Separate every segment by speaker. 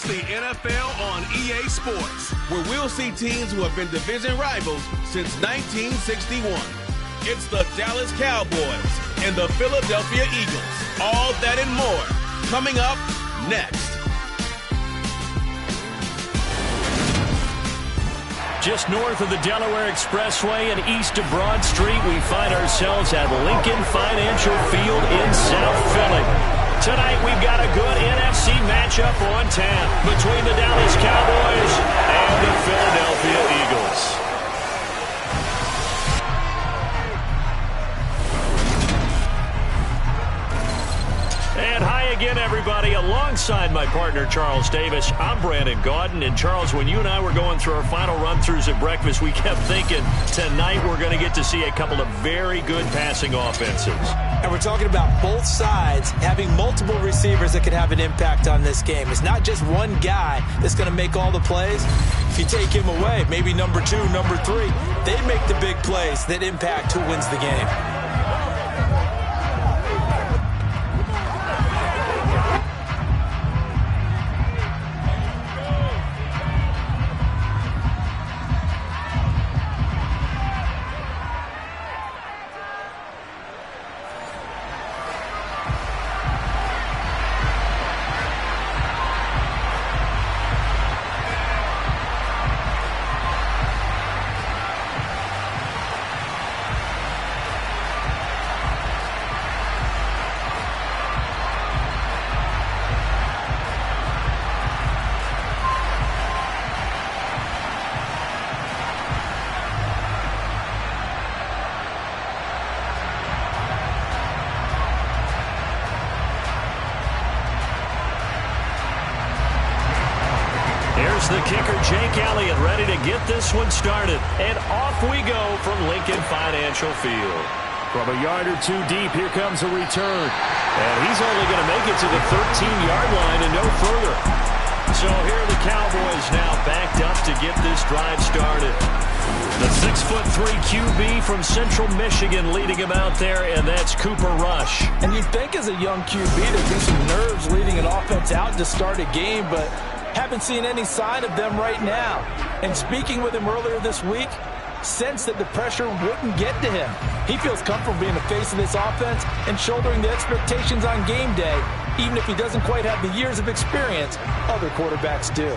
Speaker 1: the NFL on EA Sports, where we'll see teams who have been division rivals since 1961. It's the Dallas Cowboys and the Philadelphia Eagles. All that and more coming up next.
Speaker 2: Just north of the Delaware Expressway and east of Broad Street, we find ourselves at Lincoln Financial Field in South Philly. Tonight, we've got a good NFC matchup on tap between the Dallas Cowboys and the Philadelphia Eagles. And hi again, everybody. Alongside my partner, Charles Davis, I'm Brandon Gaudin. And Charles, when you and I were going through our final run-throughs at breakfast, we kept thinking tonight we're going to get to see a couple of very good passing offenses.
Speaker 3: And we're talking about both sides having multiple receivers that could have an impact on this game. It's not just one guy that's going to make all the plays. If you take him away, maybe number 2, number 3, they make the big plays that impact who wins the game.
Speaker 2: The kicker, Jake Elliott, ready to get this one started. And off we go from Lincoln Financial Field. From a yard or two deep, here comes a return. And he's only going to make it to the 13-yard line and no further. So here are the Cowboys now backed up to get this drive started. The 6'3" QB from Central Michigan leading him out there, and that's Cooper Rush.
Speaker 3: And you'd think as a young QB there'd be some nerves leading an offense out to start a game, but haven't seen any sign of them right now. And speaking with him earlier this week, sensed that the pressure wouldn't get to him. He feels comfortable being the face of this offense and shouldering the expectations on game day, even if he doesn't quite have the years of experience other quarterbacks do.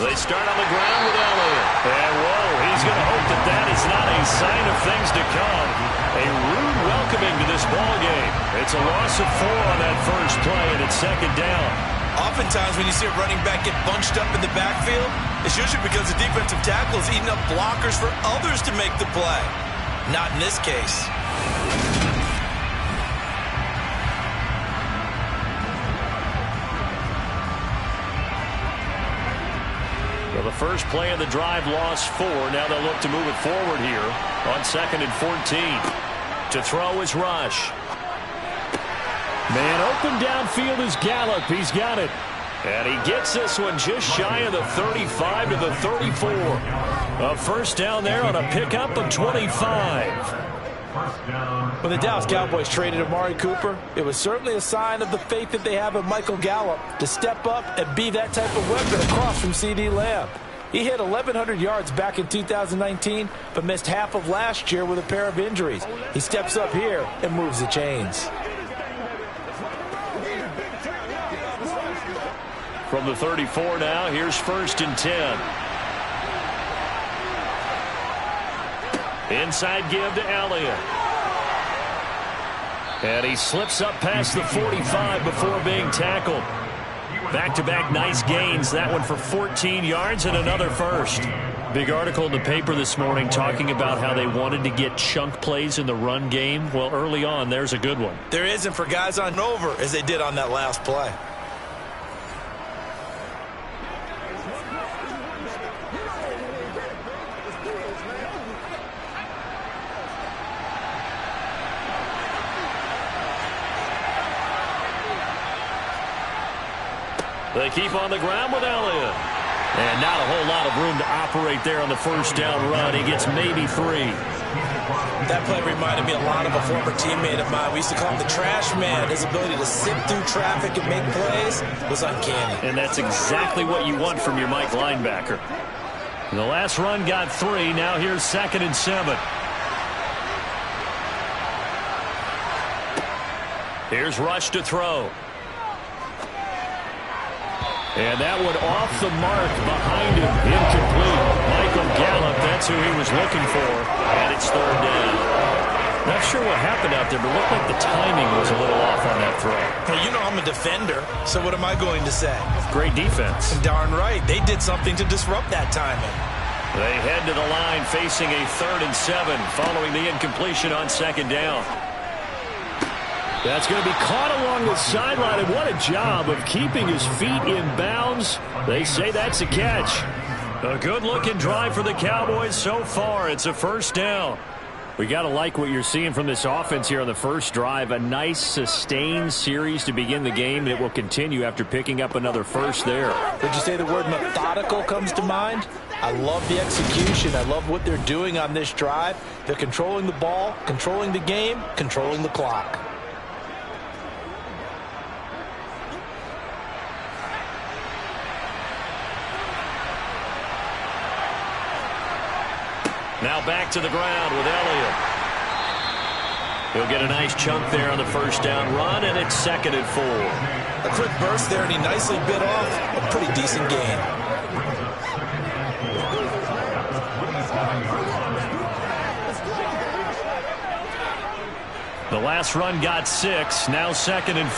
Speaker 2: They start on the ground with Elliott. And, whoa, he's going to hope that that is not a sign of things to come. A rude welcoming to this ball game. It's a loss of 4 on that first play, and it's second down.
Speaker 3: Oftentimes when you see a running back get bunched up in the backfield, it's usually because the defensive tackle is eating up blockers for others to make the play. Not in this case.
Speaker 2: Well, the first play of the drive lost 4. Now they'll look to move it forward here on 2nd and 14. To throw is Rush. Man open downfield is Gallup. He's got it. And he gets this one just shy of the 35 to the 34. A first down there on a pickup of 25.
Speaker 3: When the Dallas Cowboys traded Amari Cooper, it was certainly a sign of the faith that they have in Michael Gallup to step up and be that type of weapon across from C.D. Lamb. He hit 1,100 yards back in 2019, but missed half of last year with a pair of injuries. He steps up here and moves the chains.
Speaker 2: From the 34 now, here's 1st and 10. Inside give to Elliott. And he slips up past the 45 before being tackled. Back-to-back nice gains. That one for 14 yards and another first. Big article in the paper this morning talking about how they wanted to get chunk plays in the run game. Well, early on, there's a good one.
Speaker 3: There isn't for guys on over as they did on that last play.
Speaker 2: They keep on the ground with Elliott. And not a whole lot of room to operate there on the first down run. He gets maybe 3.
Speaker 3: That play reminded me a lot of a former teammate of mine. We used to call him the trash man. His ability to sift through traffic and make plays was uncanny.
Speaker 2: And that's exactly what you want from your Mike linebacker. The last run got 3. Now here's 2nd and 7. Here's Rush to throw. And that one off the mark behind him. Incomplete. Michael Gallup, that's who he was looking for. And it's 3rd down. Not sure what happened out there, but it looked like the timing was a little off on that throw.
Speaker 3: Well, you know I'm a defender, so what am I going to say?
Speaker 2: Great defense.
Speaker 3: Darn right. They did something to disrupt that timing.
Speaker 2: They head to the line facing a 3rd and 7 following the incompletion on 2nd down. That's going to be caught along the sideline, and what a job of keeping his feet in bounds. They say that's a catch. A good-looking drive for the Cowboys so far. It's a 1st down. We got to like what you're seeing from this offense here on the first drive. A nice, sustained series to begin the game, and it will continue after picking up another first there.
Speaker 3: Would you say the word methodical comes to mind? I love the execution. I love what they're doing on this drive. They're controlling the ball, controlling the game, controlling the clock.
Speaker 2: Now back to the ground with Elliott. He'll get a nice chunk there on the first down run, and it's 2nd and 4.
Speaker 3: A quick burst there, and he nicely bit off a pretty decent gain.
Speaker 2: The last run got 6, now 2nd and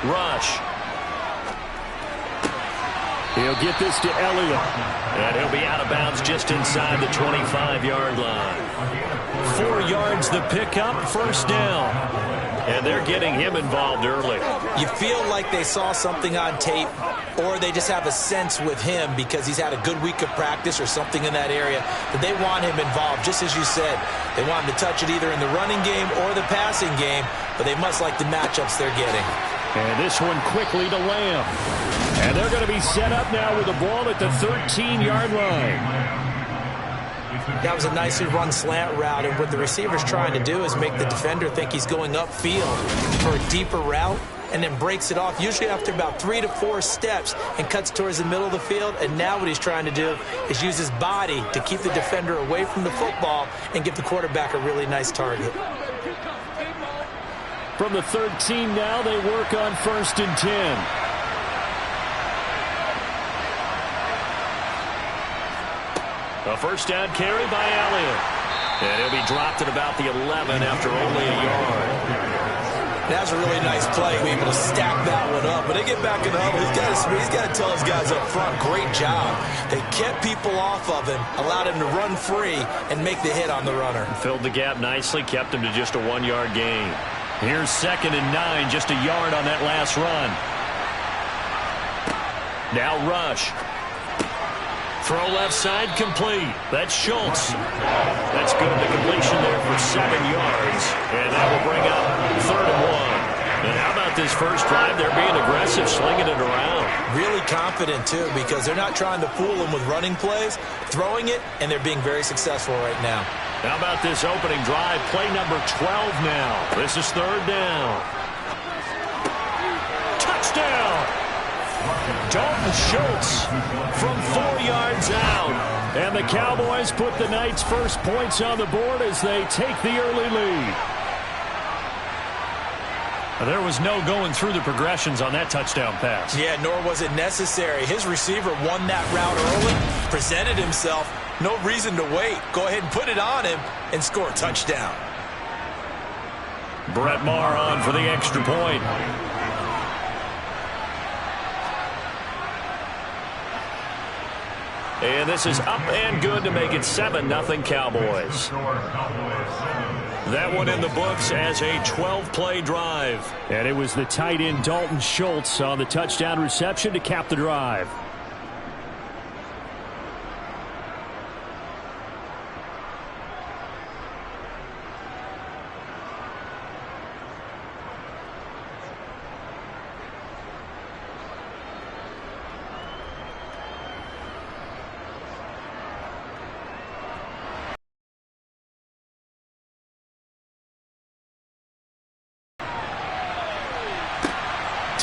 Speaker 2: 4. Rush. He'll get this to Elliott. And he'll be out of bounds just inside the 25-yard line. 4 yards the pickup, 1st down. And they're getting him involved early.
Speaker 3: You feel like they saw something on tape, or they just have a sense with him because he's had a good week of practice or something in that area that they want him involved. Just as you said, they want him to touch it either in the running game or the passing game, but they must like the matchups they're getting.
Speaker 2: And this one quickly to Lamb. And they're going to be set up now with the ball at the 13-yard line.
Speaker 3: That was a nicely run slant route, and what the receiver's trying to do is make the defender think he's going upfield for a deeper route, and then breaks it off, usually after about 3 to 4 steps, and cuts towards the middle of the field. And now what he's trying to do is use his body to keep the defender away from the football and give the quarterback a really nice target.
Speaker 2: From the 13 now, they work on 1st and 10. A first down carry by Elliott. And he'll be dropped at about the 11 after only a yard.
Speaker 3: That's a really nice play. We're able to stack that one up. But they get back in the huddle. He's got to tell his guys up front, great job. They kept people off of him, allowed him to run free, and make the hit on the runner.
Speaker 2: Filled the gap nicely, kept him to just a 1-yard gain. Here's 2nd and 9, just a yard on that last run. Now Rush. Throw left side, complete. That's Schultz. That's good. The completion there for 7 yards. And that will bring up 3rd and 1. And how about this first drive? They're being aggressive, slinging it around.
Speaker 3: Really confident, too, because they're not trying to fool them with running plays, throwing it, and they're being very successful right now.
Speaker 2: How about this opening drive? Play number 12 now. This is 3rd down. Touchdown! Dalton Schultz from 4 yards out. And the Cowboys put the night's first points on the board as they take the early lead. There was no going through the progressions on that touchdown pass.
Speaker 3: Yeah, nor was it necessary. His receiver won that route early, presented himself. No reason to wait. Go ahead and put it on him and score a touchdown.
Speaker 2: Brett Maher on for the extra point. And this is up and good to make it 7-0 Cowboys. That one in the books as a 12-play drive. And it was the tight end Dalton Schultz on the touchdown reception to cap the drive.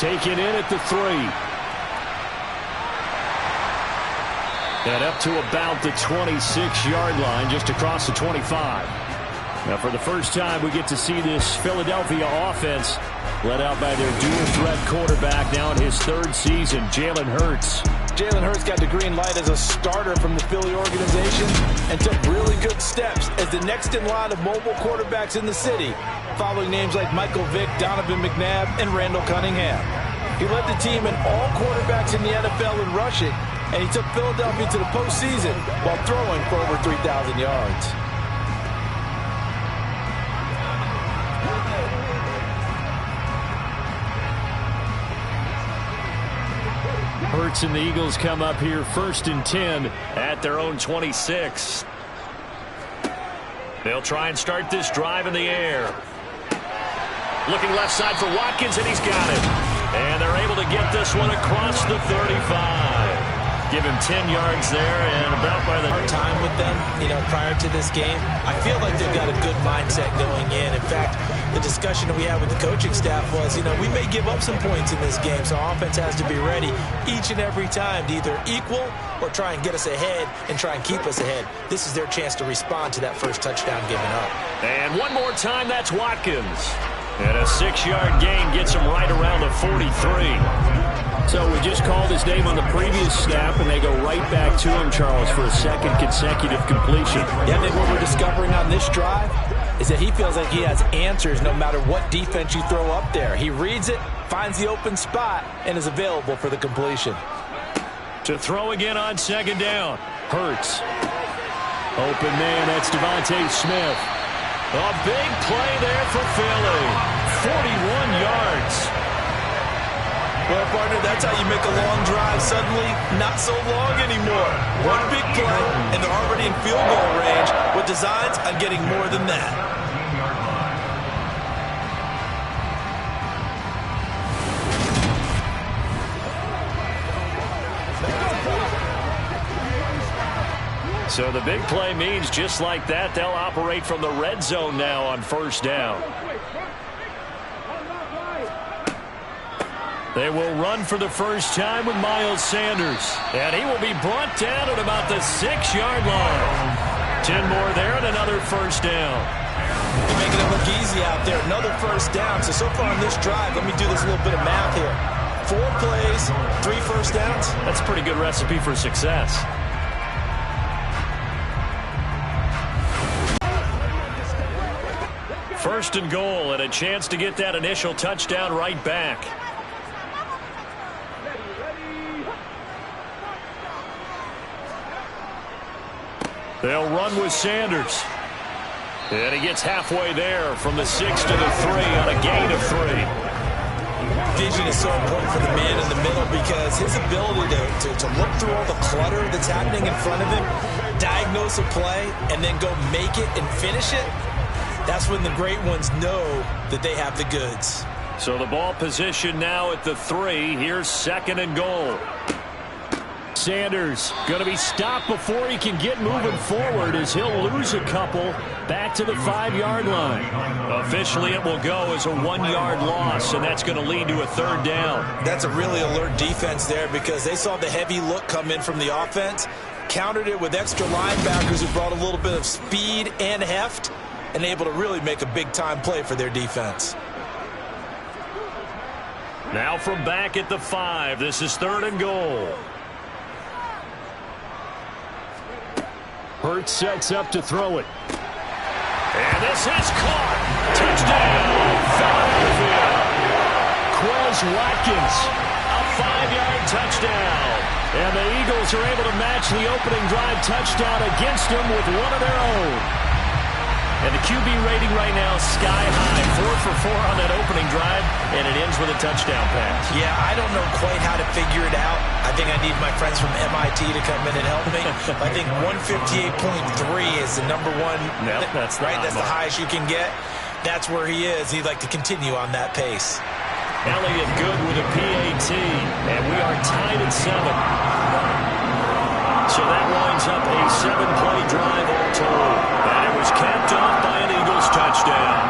Speaker 2: taken in at the 3. And up to about the 26-yard line, just across the 25. Now, for the first time, we get to see this Philadelphia offense led out by their dual-threat quarterback now in his 3rd season, Jalen Hurts.
Speaker 3: Jalen Hurts got the green light as a starter from the Philly organization and took really good steps as the next in line of mobile quarterbacks in the city, following names like Michael Vick, Donovan McNabb, and Randall Cunningham. He led the team in all quarterbacks in the NFL in rushing, and he took Philadelphia to the postseason while throwing for over 3,000 yards.
Speaker 2: Hurts and the Eagles come up here 1st and 10 at their own 26. They'll try and start this drive in the air. Looking left side for Watkins, and he's got it. And they're able to get this one across the 35. Give him 10 yards there, and about by the
Speaker 3: time with them, prior to this game, I feel like they've got a good mindset going in. In fact, the discussion that we had with the coaching staff was, we may give up some points in this game, so our offense has to be ready each and every time to either equal or try and get us ahead and try and keep us ahead. This is their chance to respond to that first touchdown given up.
Speaker 2: And one more time, that's Watkins. And a 6-yard gain gets him right around the 43. So we just called his name on the previous snap, and they go right back to him, Charles, for a 2nd consecutive completion.
Speaker 3: Yeah, I think what we're discovering on this drive is that he feels like he has answers no matter what defense you throw up there. He reads it, finds the open spot, and is available for the completion.
Speaker 2: To throw again on 2nd down. Hurts. Open man, that's Devontae Smith. A big play there for Philly. 41 yards.
Speaker 3: Well, partner, that's how you make a long drive suddenly not so long anymore. One big play, and they're already in field goal range with designs on getting more than that.
Speaker 2: So the big play means just like that, they'll operate from the red zone now on 1st down. They will run for the first time with Miles Sanders. And he will be brought down at about the 6-yard line. 10 more there and another 1st down.
Speaker 3: You're making it look easy out there. Another 1st down. So far on this drive, let me do this little bit of math here. 4 plays, 3 1st downs.
Speaker 2: That's a pretty good recipe for success. First and goal, and a chance to get that initial touchdown right back. They'll run with Sanders. And he gets halfway there from the 6 to the 3 on a gain of 3.
Speaker 3: Vision is so important for the man in the middle because his ability to look through all the clutter that's happening in front of him, diagnose a play, and then go make it and finish it, that's when the great ones know that they have the goods.
Speaker 2: So the ball position now at the 3. Here's 2nd and goal. Sanders going to be stopped before he can get moving forward as he'll lose a couple back to the 5-yard line. Officially, it will go as a 1-yard loss, and that's going to lead to a 3rd down.
Speaker 3: That's a really alert defense there because they saw the heavy look come in from the offense, countered it with extra linebackers who brought a little bit of speed and heft, and able to really make a big-time play for their defense.
Speaker 2: Now from back at the 5, this is 3rd and goal. Hurts sets up to throw it. And this is caught. Touchdown, Philadelphia. Quez Watkins, a 5-yard touchdown. And the Eagles are able to match the opening drive touchdown against them with one of their own. And the QB rating right now sky high. 4 for 4 on that opening drive, and it ends with a touchdown pass.
Speaker 3: Yeah, I don't know quite how to figure it out. I think I need my friends from MIT to come in and help me. I think 158.3 is the number one.
Speaker 2: Nope, that's
Speaker 3: right. That's the highest you can get. That's where he is. He'd like to continue on that pace.
Speaker 2: Elliott good with a PAT, and we are tied at 7. So that winds up a 7-play drive all told. And it was capped off by an Eagles touchdown.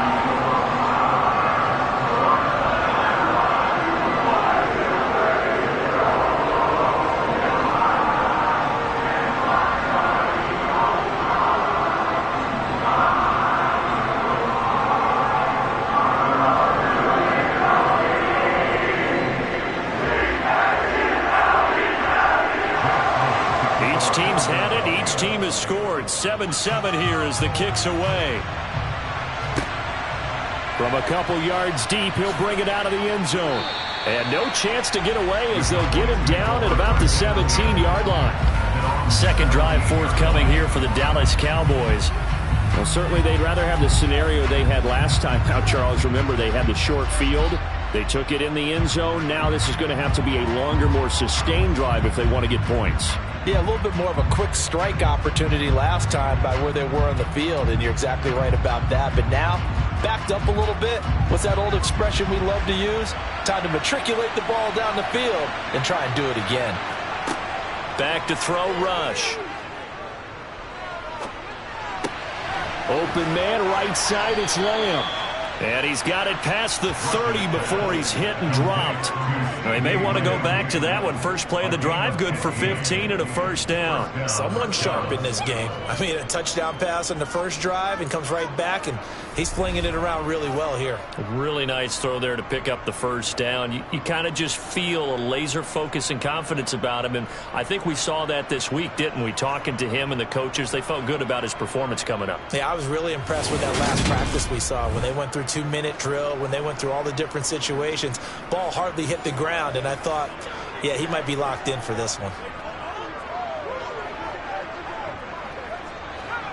Speaker 2: It's 7-7 here as the kick's away. From a couple yards deep, he'll bring it out of the end zone. And no chance to get away as they'll get him down at about the 17-yard line. Second drive forthcoming here for the Dallas Cowboys. Well, certainly they'd rather have the scenario they had last time out, Charles. Remember, they had the short field. They took it in the end zone. Now this is going to have to be a longer, more sustained drive if they want to get points.
Speaker 3: Yeah, a little bit more of a quick strike opportunity last time by where they were on the field, and you're exactly right about that. But now, backed up a little bit. What's that old expression we love to use? Time to matriculate the ball down the field and try and do it again.
Speaker 2: Back to throw, Rush. Open man, right side, it's Lamb. And he's got it past the 30 before he's hit and dropped. They may want to go back to that one. First play of the drive, good for 15 and a first down.
Speaker 3: Someone sharp in this game. I mean, a touchdown pass on the first drive and comes right back, and he's flinging it around really well here.
Speaker 2: Really nice throw there to pick up the first down. You kind of just feel a laser focus and confidence about him, and I think we saw that this week, didn't we? Talking to him and the coaches, they felt good about his performance coming up.
Speaker 3: Yeah, I was really impressed with that last practice we saw when they went through 2-minute drill, when they went through all the different situations. Ball hardly hit the ground, and I thought, yeah, he might be locked in for this one.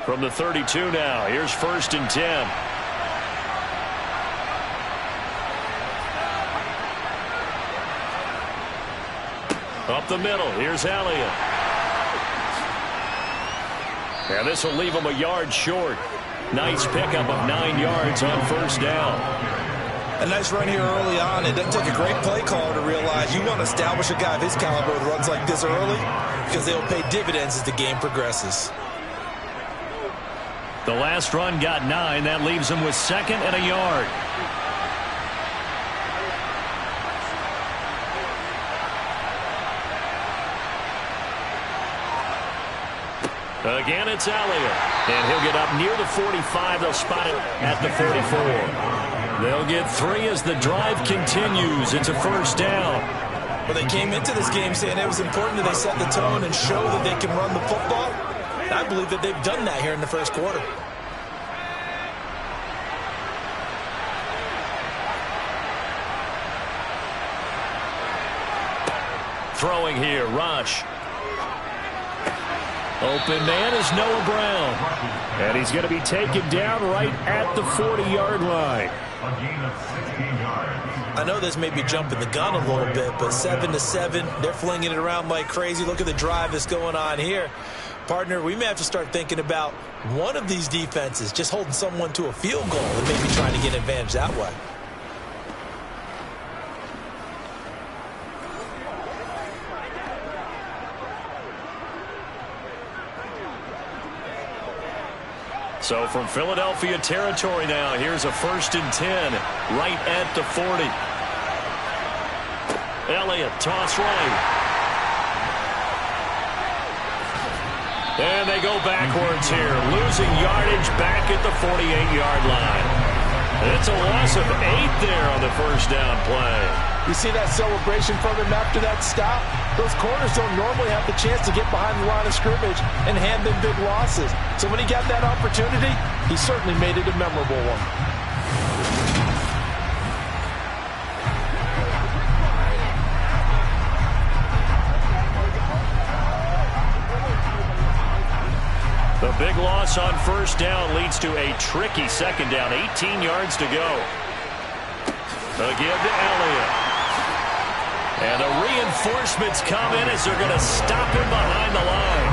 Speaker 2: From the 32 now, here's 1st and 10. Up the middle, here's Elliott. And this will leave him a yard short. Nice pickup of 9 yards on first down.
Speaker 4: A nice run here early on. It doesn't take a great play caller to realize you want to establish a guy of his caliber with runs like this early because they'll pay dividends as the game progresses.
Speaker 2: The last run got 9. That leaves him with 2nd and a yard. Again, it's Elliott. And he'll get up near the 45. They'll spot it at the 44. They'll get 3 as the drive continues. It's a first down.
Speaker 3: Well, they came into this game saying it was important that they set the tone and show that they can run the football. I believe that they've done that here in the first quarter.
Speaker 2: Throwing here, Rush. Open man is Noah Brown. And he's going to be taken down right at the 40-yard line.
Speaker 3: I know this may be jumping the gun a little bit, but 7-7, they're flinging it around like crazy. Look at the drive that's going on here. Partner, we may have to start thinking about one of these defenses just holding someone to a field goal and maybe trying to get an advantage that way.
Speaker 2: So from Philadelphia territory now, here's a 1st and 10 right at the 40. Elliott, toss right. And they go backwards here, losing yardage back at the 48-yard line. It's a loss of 8 there on the first down play.
Speaker 3: You see that celebration from him after that stop? Those corners don't normally have the chance to get behind the line of scrimmage and hand them big losses. So when he got that opportunity, he certainly made it a memorable one.
Speaker 2: The big loss on first down leads to a tricky second down. 18 yards to go. Again to Elliott. And the reinforcements come in as they're going to stop him behind the line.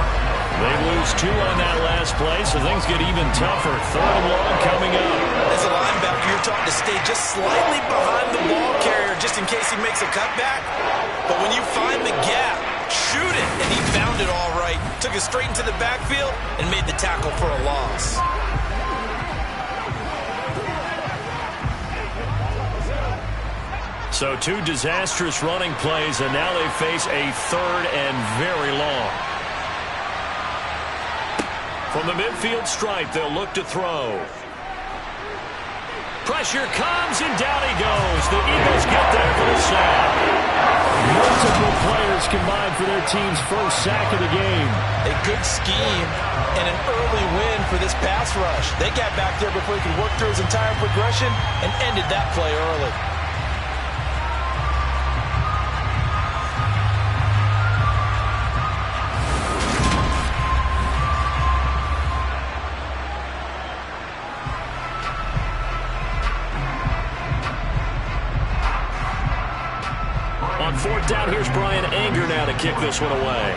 Speaker 2: They lose 2 on that last play, so things get even tougher. 3rd and long coming up.
Speaker 3: As a linebacker, you're taught to stay just slightly behind the ball carrier just in case he makes a cutback. But when you find the gap, shoot it. And he found it all right. Took it straight into the backfield and made the tackle for a loss.
Speaker 2: So 2 disastrous running plays, and now they face a 3rd and very long. From the midfield stripe, they'll look to throw. Pressure comes, and down he goes. The Eagles get there for the sack. Multiple players combined for their team's first sack of the game.
Speaker 3: A good scheme and an early win for this pass rush. They got back there before he could work through his entire progression and ended that play early.
Speaker 2: On fourth down, here's Brian Anger now to kick this one away.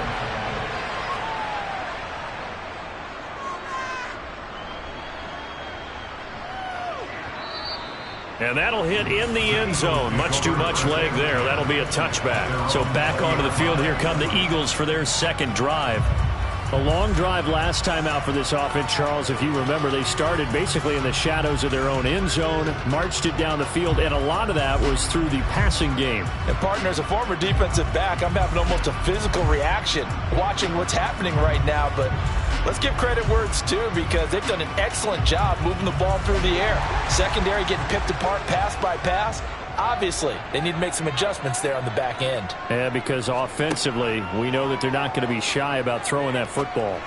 Speaker 2: And that'll hit in the end zone. Much too much leg there. That'll be a touchback. So back onto the field, here come the Eagles for their second drive. A long drive last time out for this offense, Charles. If you remember, they started basically in the shadows of their own end zone, marched it down the field, and a lot of that was through the passing game.
Speaker 3: And partner, as a former defensive back, I'm having almost a physical reaction watching what's happening right now. But let's give credit where it's due, because they've done an excellent job moving the ball through the air. Secondary getting picked apart pass by pass. Obviously, they need to make some adjustments there on the back end.
Speaker 2: Yeah, because offensively, we know that they're not going to be shy about throwing that football.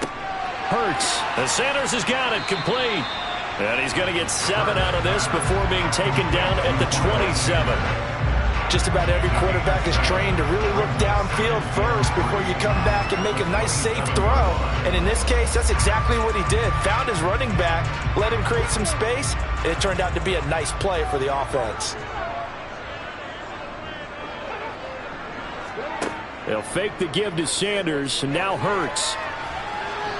Speaker 2: Hurts. The Sanders has got it complete. And he's going to get 7 out of this before being taken down at the 27.
Speaker 3: Just about every quarterback is trained to really look downfield first before you come back and make a nice, safe throw. And in this case, that's exactly what he did. Found his running back, let him create some space, and it turned out to be a nice play for the offense.
Speaker 2: They'll fake the give to Sanders, and now Hurts.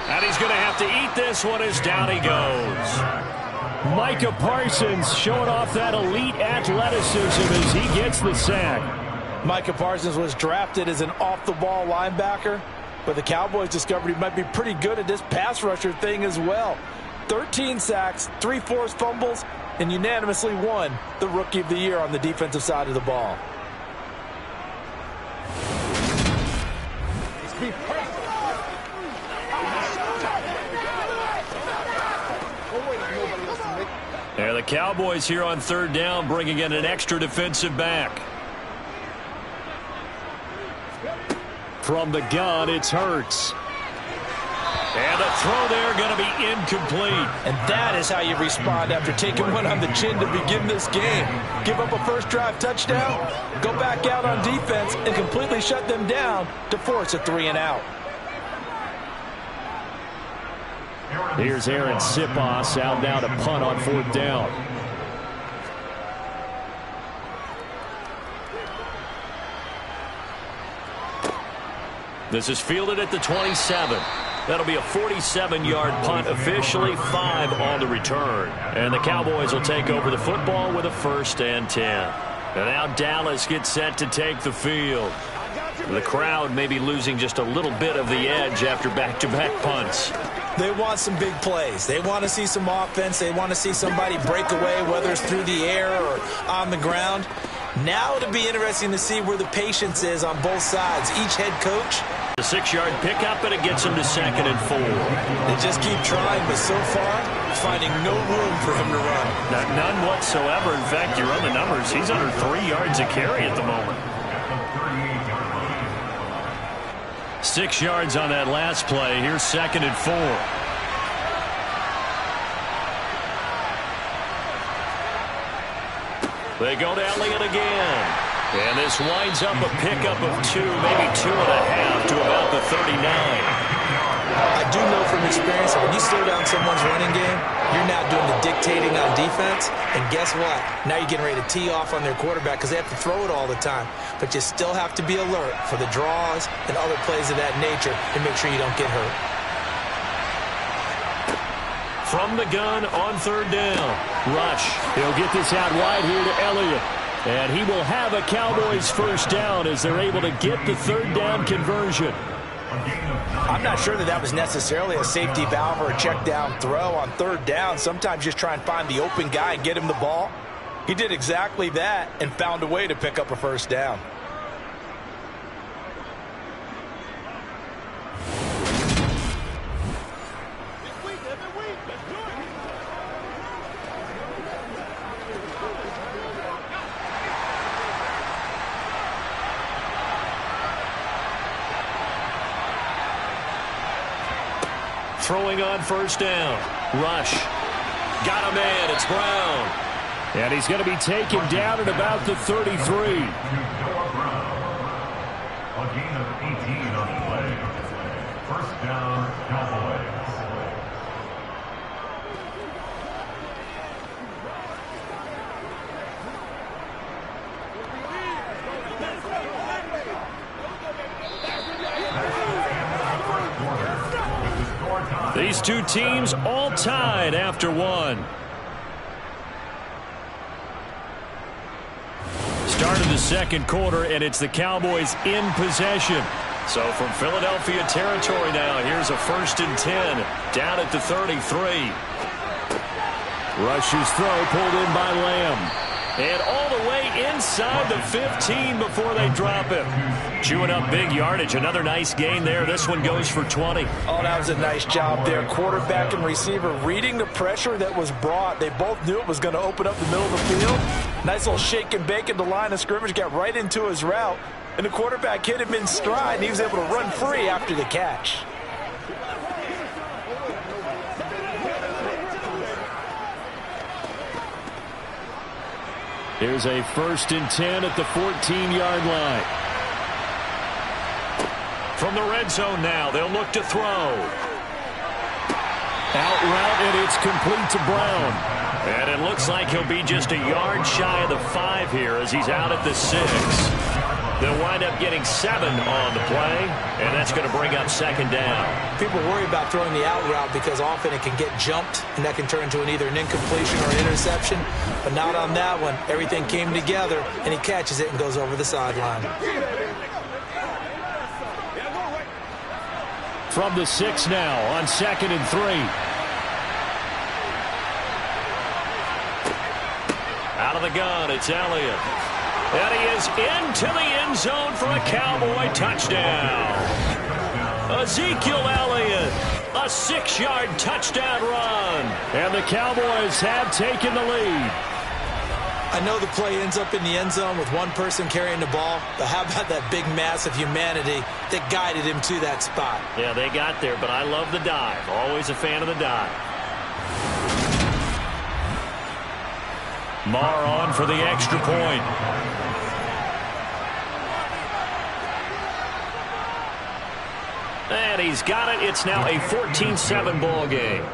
Speaker 2: And he's going to have to eat this one as down he goes. Micah Parsons showing off that elite athleticism as he gets the sack.
Speaker 3: Micah Parsons was drafted as an off-the-ball linebacker, but the Cowboys discovered he might be pretty good at this pass rusher thing as well. 13 sacks, 3 forced fumbles, and unanimously won the Rookie of the Year on the defensive side of the ball.
Speaker 2: And the Cowboys here on third down, bringing in an extra defensive back. From the gun, it's Hurts. And the throw there going to be incomplete.
Speaker 3: And that is how you respond after taking one on the chin to begin this game. Give up a first drive touchdown, go back out on defense, and completely shut them down to force a 3-and-out.
Speaker 2: Here's Aaron Sipos out now to punt on fourth down. This is fielded at the 27. That'll be a 47-yard punt, officially 5 on the return. And the Cowboys will take over the football with a 1st and 10. And now Dallas gets set to take the field. The crowd may be losing just a little bit of the edge after back-to-back punts.
Speaker 3: They want some big plays. They want to see some offense. They want to see somebody break away, whether it's through the air or on the ground. Now it'll be interesting to see where the patience is on both sides. Each head coach.
Speaker 2: The 6-yard pickup, and it gets him to 2nd and 4.
Speaker 3: They just keep trying, but so far, finding no room for him to run.
Speaker 2: None whatsoever. In fact, you run the numbers. He's under 3 yards a carry at the moment. 6 yards on that last play. Here's 2nd and 4. They go to Elliott again. And this winds up a pickup of 2, maybe 2.5 to about the 39.
Speaker 3: I do know from experience that when you slow down someone's running game, you're now doing the dictating on defense. And guess what? Now you're getting ready to tee off on their quarterback because they have to throw it all the time. But you still have to be alert for the draws and other plays of that nature and make sure you don't get hurt.
Speaker 2: From the gun on third down. Rush. He'll get this out wide here to Elliott. And he will have a Cowboys 1st down as they're able to get the 3rd down conversion.
Speaker 3: I'm not sure that was necessarily a safety valve or a check down throw on 3rd down. Sometimes just try and find the open guy and get him the ball. He did exactly that and found a way to pick up a 1st down.
Speaker 2: throwing on first down. Rush. Got a man. It's Brown.
Speaker 5: And he's going to be taken down at about the 33.
Speaker 6: A gain of 18 on the play. First down, Cowboys.
Speaker 2: These two teams all tied after one. Start of the second quarter, and it's the Cowboys in possession. So from Philadelphia territory now, here's a 1st and 10 down at the 33.
Speaker 5: Rush's throw pulled in by Lamb.
Speaker 2: And all the way inside the 15 before they drop him. Chewing up big yardage. Another nice gain there. This one goes for 20.
Speaker 3: Oh, that was a nice job there. Quarterback and receiver reading the pressure that was brought. They both knew it was going to open up the middle of the field. Nice little shake and bake at the line of scrimmage. Got right into his route. And the quarterback hit him in stride, and he was able to run free after the catch.
Speaker 5: Here's a 1st and 10 at the 14-yard line.
Speaker 2: From the red zone now, they'll look to throw.
Speaker 5: Out route, and it's complete to Brown.
Speaker 2: And it looks like he'll be just a yard shy of the 5 here as he's out at the 6. They'll wind up getting 7 on the play, and that's going to bring up 2nd down.
Speaker 3: People worry about throwing the out route because often it can get jumped, and that can turn into either an incompletion or an interception. But not on that one. Everything came together, and he catches it and goes over the sideline.
Speaker 5: From the 6 now on 2nd and 3.
Speaker 2: Out of the gun, it's Elliott. And he is into the end zone for a Cowboy touchdown. Ezekiel Elliott, a 6-yard touchdown run.
Speaker 5: And the Cowboys have taken the lead.
Speaker 3: I know the play ends up in the end zone with one person carrying the ball, but how about that big mass of humanity that guided him to that spot?
Speaker 2: Yeah, they got there, but I love the dive. Always a fan of the dive.
Speaker 5: Marr on for the extra point.
Speaker 2: And he's got it. It's now a 14-7 ball game.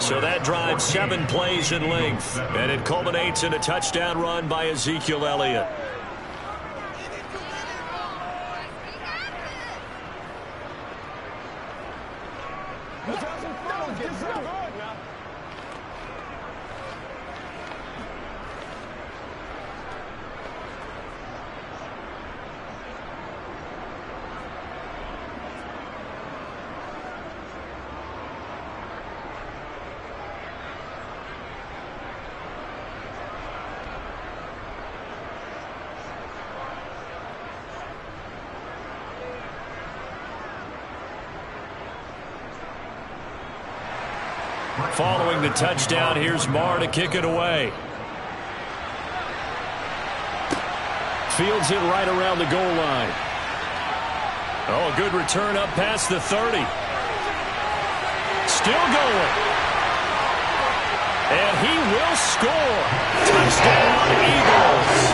Speaker 2: So that drives 7 plays in length. And it culminates in a touchdown run by Ezekiel Elliott. Following the touchdown, here's Marr to kick it away.
Speaker 5: Fields it right around the goal line.
Speaker 2: Oh, a good return up past the 30. Still going. And he will score. Touchdown, Eagles.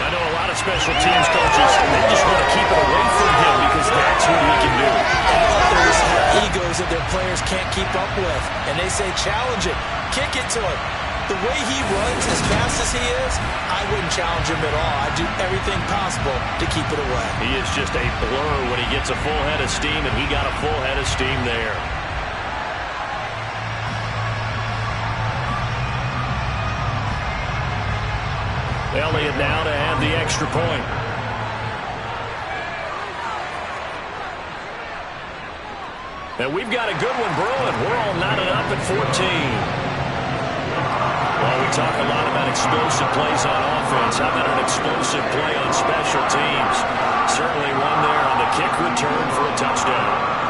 Speaker 2: I know a lot of special teams coaches, they just want to keep it away from him because that's what he can do.
Speaker 3: There's egos that their players can't keep up with, and they say challenge it, kick it to him. The way he runs as fast as he is, I wouldn't challenge him at all. I'd do everything possible to keep it away.
Speaker 2: He is just a blur when he gets a full head of steam, and he got a full head of steam there. Elliott now to have the extra point. And we've got a good one brewing. We're all knotted up at 14. Well, we talk a lot about explosive plays on offense. How about an explosive play on special teams? Certainly one there on the kick return for a touchdown.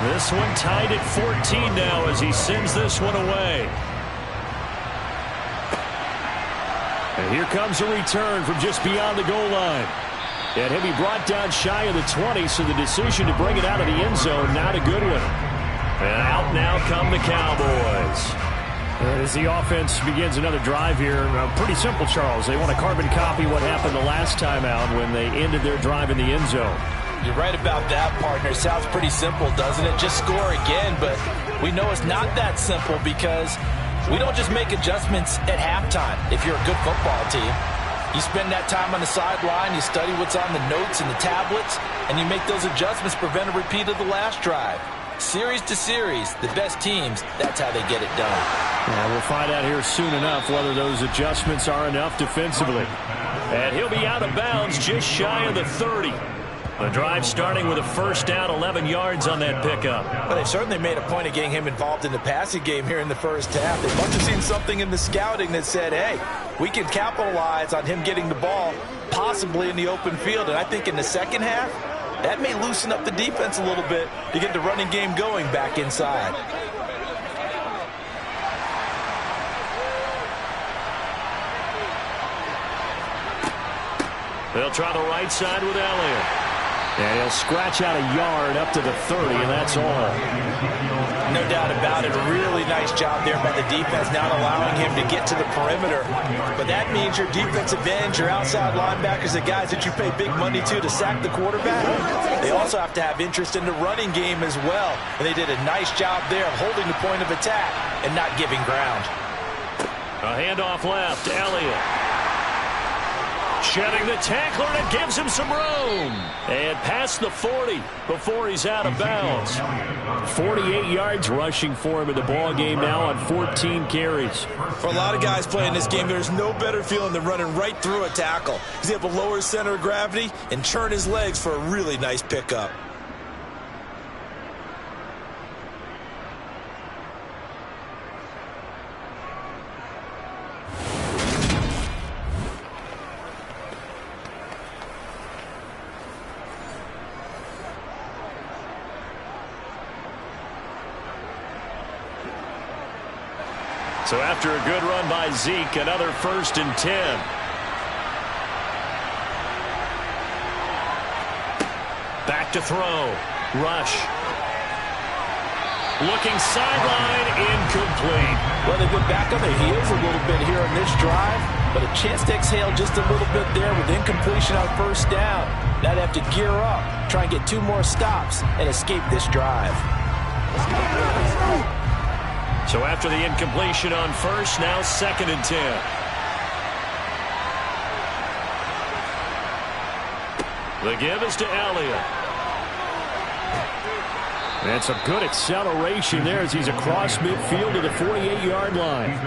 Speaker 2: This one tied at 14 now as he sends this one away. And here comes a return from just beyond the goal line. And he'll be brought down shy of the 20, so the decision to bring it out of the end zone, not a good one. And out now come the Cowboys. And as the offense begins another drive here, pretty simple, Charles. They want to carbon copy what happened the last time out when they ended their drive in the end zone.
Speaker 3: You're right about that, partner. Sounds pretty simple, doesn't it? Just score again, but we know it's not that simple because we don't just make adjustments at halftime if you're a good football team. You spend that time on the sideline, you study what's on the notes and the tablets, and you make those adjustments, prevent a repeat of the last drive. Series to series, the best teams, that's how they get it done.
Speaker 2: Yeah, we'll find out here soon enough whether those adjustments are enough defensively. And he'll be out of bounds just shy of the 30. The drive starting with a first down, 11 yards on that pickup.
Speaker 3: But they've certainly made a point of getting him involved in the passing game here in the first half. They must have seen something in the scouting that said, hey, we can capitalize on him getting the ball possibly in the open field. And I think in the second half, that may loosen up the defense a little bit to get the running game going back inside.
Speaker 2: They'll try the right side with Elliott. And he'll scratch out a yard up to the 30, and that's all.
Speaker 3: No doubt about it. A really nice job there by the defense, not allowing him to get to the perimeter. But that means your defensive ends, your outside linebackers, the guys that you pay big money to sack the quarterback, they also have to have interest in the running game as well. And they did a nice job there of holding the point of attack and not giving ground.
Speaker 2: A handoff left, Elliott. Shedding the tackler, and it gives him some room. And past the 40 before he's out of bounds. 48 yards rushing for him in the ball game now on 14 carries.
Speaker 4: For a lot of guys playing this game, there's no better feeling than running right through a tackle. He's able to lower his center of gravity and turn his legs for a really nice pickup.
Speaker 2: So after a good run by Zeke, another 1st and 10. Back to throw. Rush. Looking sideline, incomplete.
Speaker 3: Well, they've been back on their heels a little bit here in this drive, but a chance to exhale just a little bit there with incompletion on first down. Now they have to gear up, try and get 2 more stops, and escape this drive.
Speaker 2: So after the incompletion on first, now 2nd and 10. The give is to Elliott. And some good acceleration there as he's across midfield to the 48-yard line.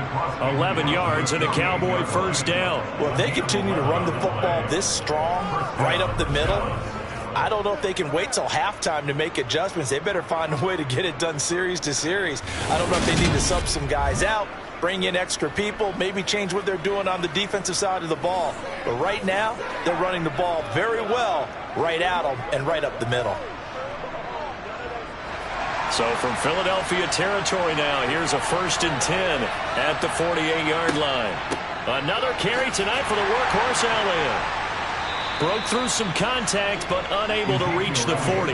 Speaker 2: 11 yards and a Cowboy first down.
Speaker 3: Well, if they continue to run the football this strong, right up the middle, I don't know if they can wait till halftime to make adjustments. They better find a way to get it done series to series. I don't know if they need to sub some guys out, bring in extra people, maybe change what they're doing on the defensive side of the ball. But right now, they're running the ball very well right at them and right up the middle.
Speaker 2: So from Philadelphia territory now, here's a 1st and 10 at the 48-yard line. Another carry tonight for the workhorse Elliott. Broke through some contact, but unable to reach the 40.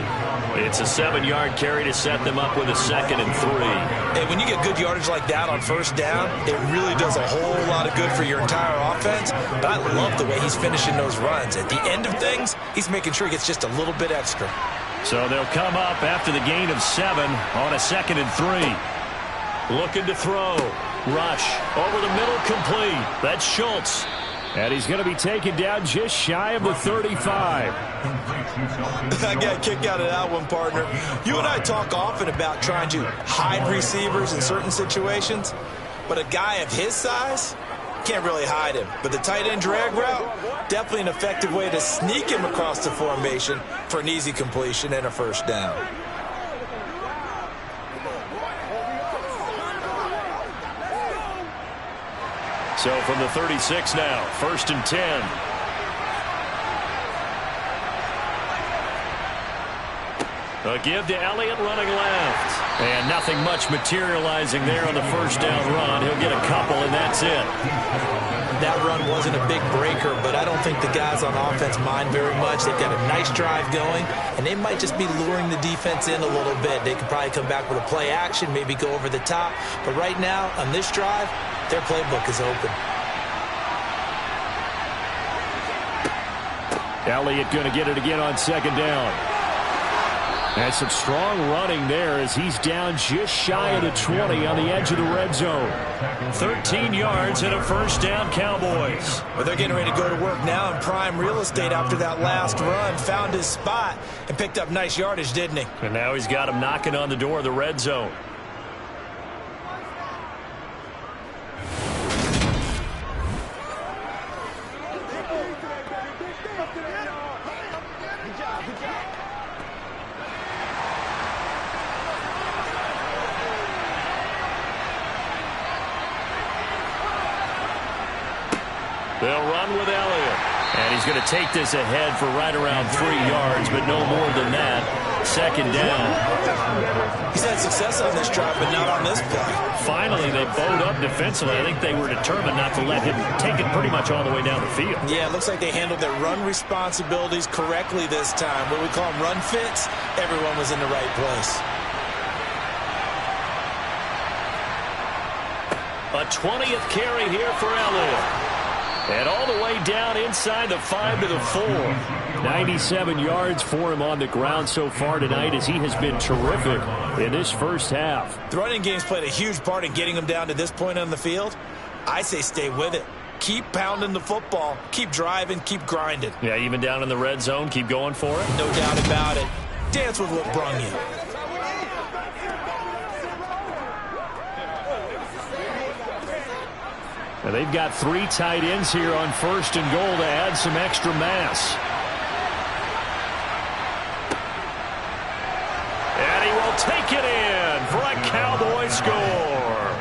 Speaker 2: It's a 7-yard carry to set them up with a 2nd and 3.
Speaker 4: Hey, when you get good yardage like that on first down, it really does a whole lot of good for your entire offense. But I love the way he's finishing those runs. At the end of things, he's making sure he gets just a little bit extra.
Speaker 2: So they'll come up after the gain of 7 on a 2nd and 3. Looking to throw. Rush. Over the middle, complete. That's Schultz. And he's going to be taken down just shy of the 35.
Speaker 4: I got a kick out of that one, partner. You and I talk often about trying to hide receivers in certain situations, but a guy of his size can't really hide him. But the tight end drag route, definitely an effective way to sneak him across the formation for an easy completion and a first down.
Speaker 2: So from the 36 now, 1st and 10. A give to Elliott running left. And nothing much materializing there on the first down run. He'll get a couple, and that's it.
Speaker 4: That run wasn't a big breaker, but I don't think the guys on offense mind very much. They've got a nice drive going, and they might just be luring the defense in a little bit. They could probably come back with a play action, maybe go over the top. But right now, on this drive, their playbook is open.
Speaker 2: Elliott going to get it again on second down. And some strong running there as he's down just shy of the 20 on the edge of the red zone. 13 yards and a first down, Cowboys.
Speaker 4: Well, they're getting ready to go to work now in prime real estate after that last run. Found his spot and picked up nice yardage, didn't he?
Speaker 2: And now he's got him knocking on the door of the red zone. They'll run with Elliott. And he's going to take this ahead for right around 3 yards, but no more than that. Second down.
Speaker 4: He's had success on this drive, but not on this play.
Speaker 2: Finally, they bowed up defensively. I think they were determined not to let him take it pretty much all the way down the field.
Speaker 4: Yeah, it looks like they handled their run responsibilities correctly this time. What we call them run fits, everyone was in the right place.
Speaker 2: A 20th carry here for Elliott. And all the way down inside the 5 to the 4. 97 yards for him on the ground so far tonight as he has been terrific in this first half.
Speaker 4: The running game's played a huge part in getting him down to this point on the field. I say stay with it. Keep pounding the football. Keep driving. Keep grinding.
Speaker 2: Yeah, even down in the red zone, keep going for it.
Speaker 4: No doubt about it. Dance with what brung you.
Speaker 2: Now they've got 3 tight ends here on first and goal to add some extra mass. And he will take it in for a Cowboy score.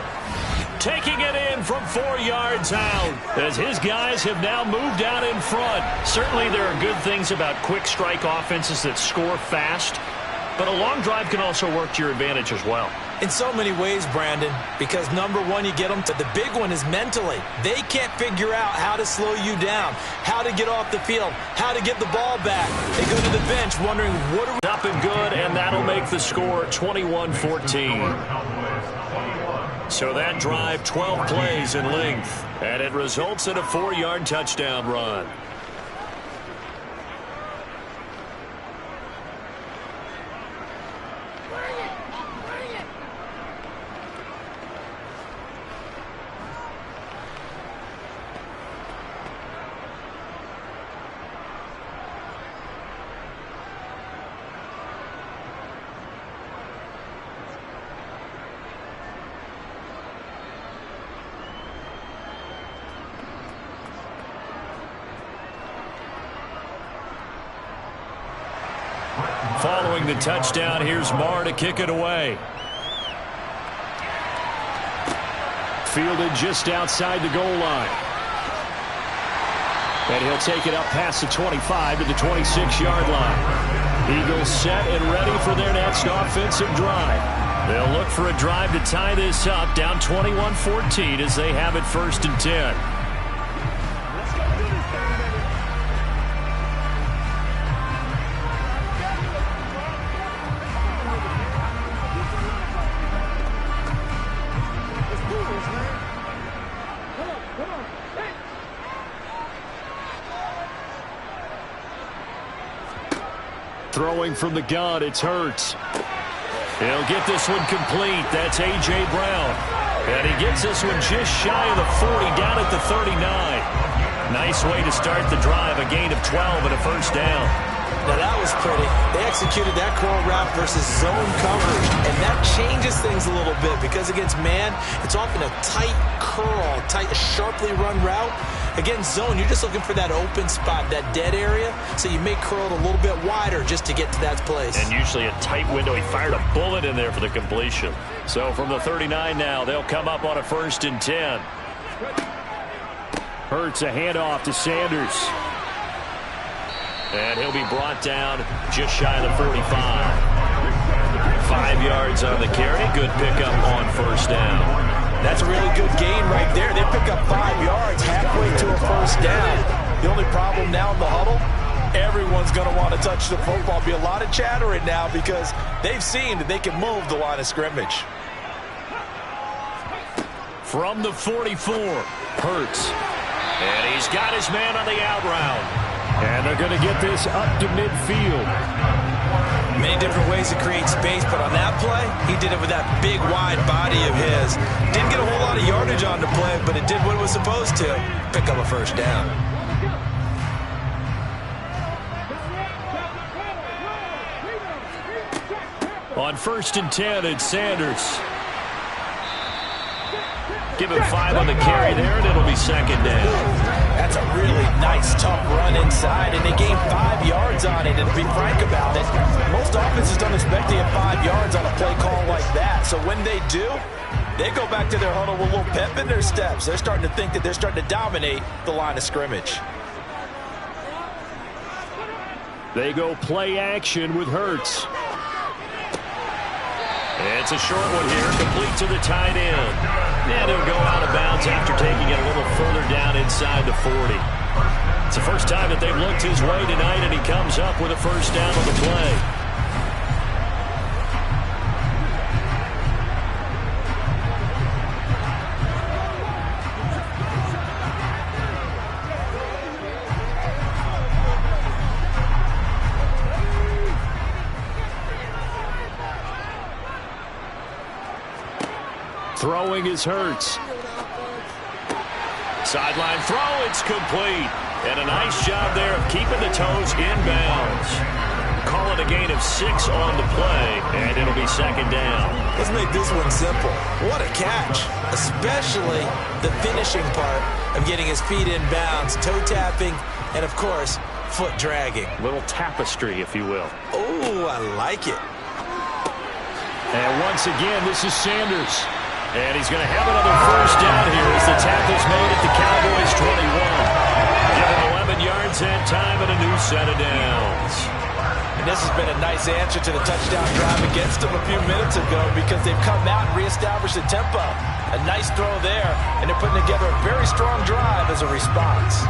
Speaker 2: Taking it in from 4 yards out as his guys have now moved out in front. Certainly there are good things about quick strike offenses that score fast, but a long drive can also work to your advantage as well.
Speaker 4: In so many ways, Brandon, because number one, you get them to the big one is mentally. They can't figure out how to slow you down, how to get off the field, how to get the ball back. They go to the bench wondering what are we...
Speaker 2: Up and good, and that'll make the score 21-14. So that drive, 12 plays in length, and it results in a 4-yard touchdown run. Following the touchdown, here's Marr to kick it away. Fielded just outside the goal line. And he'll take it up past the 25 to the 26-yard line. Eagles set and ready for their next offensive drive. They'll look for a drive to tie this up, down 21-14 as they have it 1st and 10. Throwing from the gun, it's Hurts. He'll get this one complete. That's A.J. Brown. And he gets this one just shy of the 40, down at the 39. Nice way to start the drive, a gain of 12 and a first down.
Speaker 4: Now that was pretty. They executed that curl route versus zone coverage, and that changes things a little bit because against man, it's often a tight curl, sharply run route. Against zone, you're just looking for that open spot, that dead area, so you may curl it a little bit wider just to get to that place.
Speaker 2: And usually a tight window. He fired a bullet in there for the completion. So from the 39 now, they'll come up on a 1st and 10. Hurts a handoff to Sanders. And he'll be brought down just shy of the 45. 5 yards on the carry. Good pickup on first down.
Speaker 3: That's a really good gain right there. They pick up 5 yards halfway to a first down. The only problem now in the huddle, everyone's going to want to touch the football. Be a lot of chattering now because they've seen that they can move the line of scrimmage.
Speaker 2: From the 44, Hurts. And he's got his man on the out route.
Speaker 5: And they're going to get this up to midfield.
Speaker 4: Many different ways to create space, but on that play, he did it with that big, wide body of his. Didn't get a whole lot of yardage on the play, but it did what it was supposed to. Pick up a first down.
Speaker 2: On 1st and 10, it's Sanders. Give him 5 on the carry there, and it'll be second down.
Speaker 3: That's a really nice, tough run inside, and they gained 5 yards on it. And to be frank about it, most offenses don't expect to get 5 yards on a play call like that. So when they do, they go back to their huddle with a little pep in their steps. They're starting to think that they're starting to dominate the line of scrimmage.
Speaker 5: They go play action with Hurts.
Speaker 2: It's a short one here, complete to the tight end. And he'll go out of bounds after taking it a little further down inside the 40. It's the first time that they've looked his way tonight, and he comes up with a first down on the play.
Speaker 5: Throwing is Hurts.
Speaker 2: Sideline throw, it's complete. And a nice job there of keeping the toes inbounds. Call it a gain of 6 on the play, and it'll be second down.
Speaker 4: Let's make this one simple. What a catch, especially the finishing part of getting his feet in bounds, toe tapping, and of course, foot dragging.
Speaker 2: Little tapestry, if you will.
Speaker 4: Oh, I like it.
Speaker 2: And once again, this is Sanders. And he's going to have another first down here as the tackle's made at the Cowboys 21. Give him 11 yards that time and a new set of downs.
Speaker 3: And this has been a nice answer to the touchdown drive against them a few minutes ago because they've come out and reestablished the tempo. A nice throw there, and they're putting together a very strong drive as a response.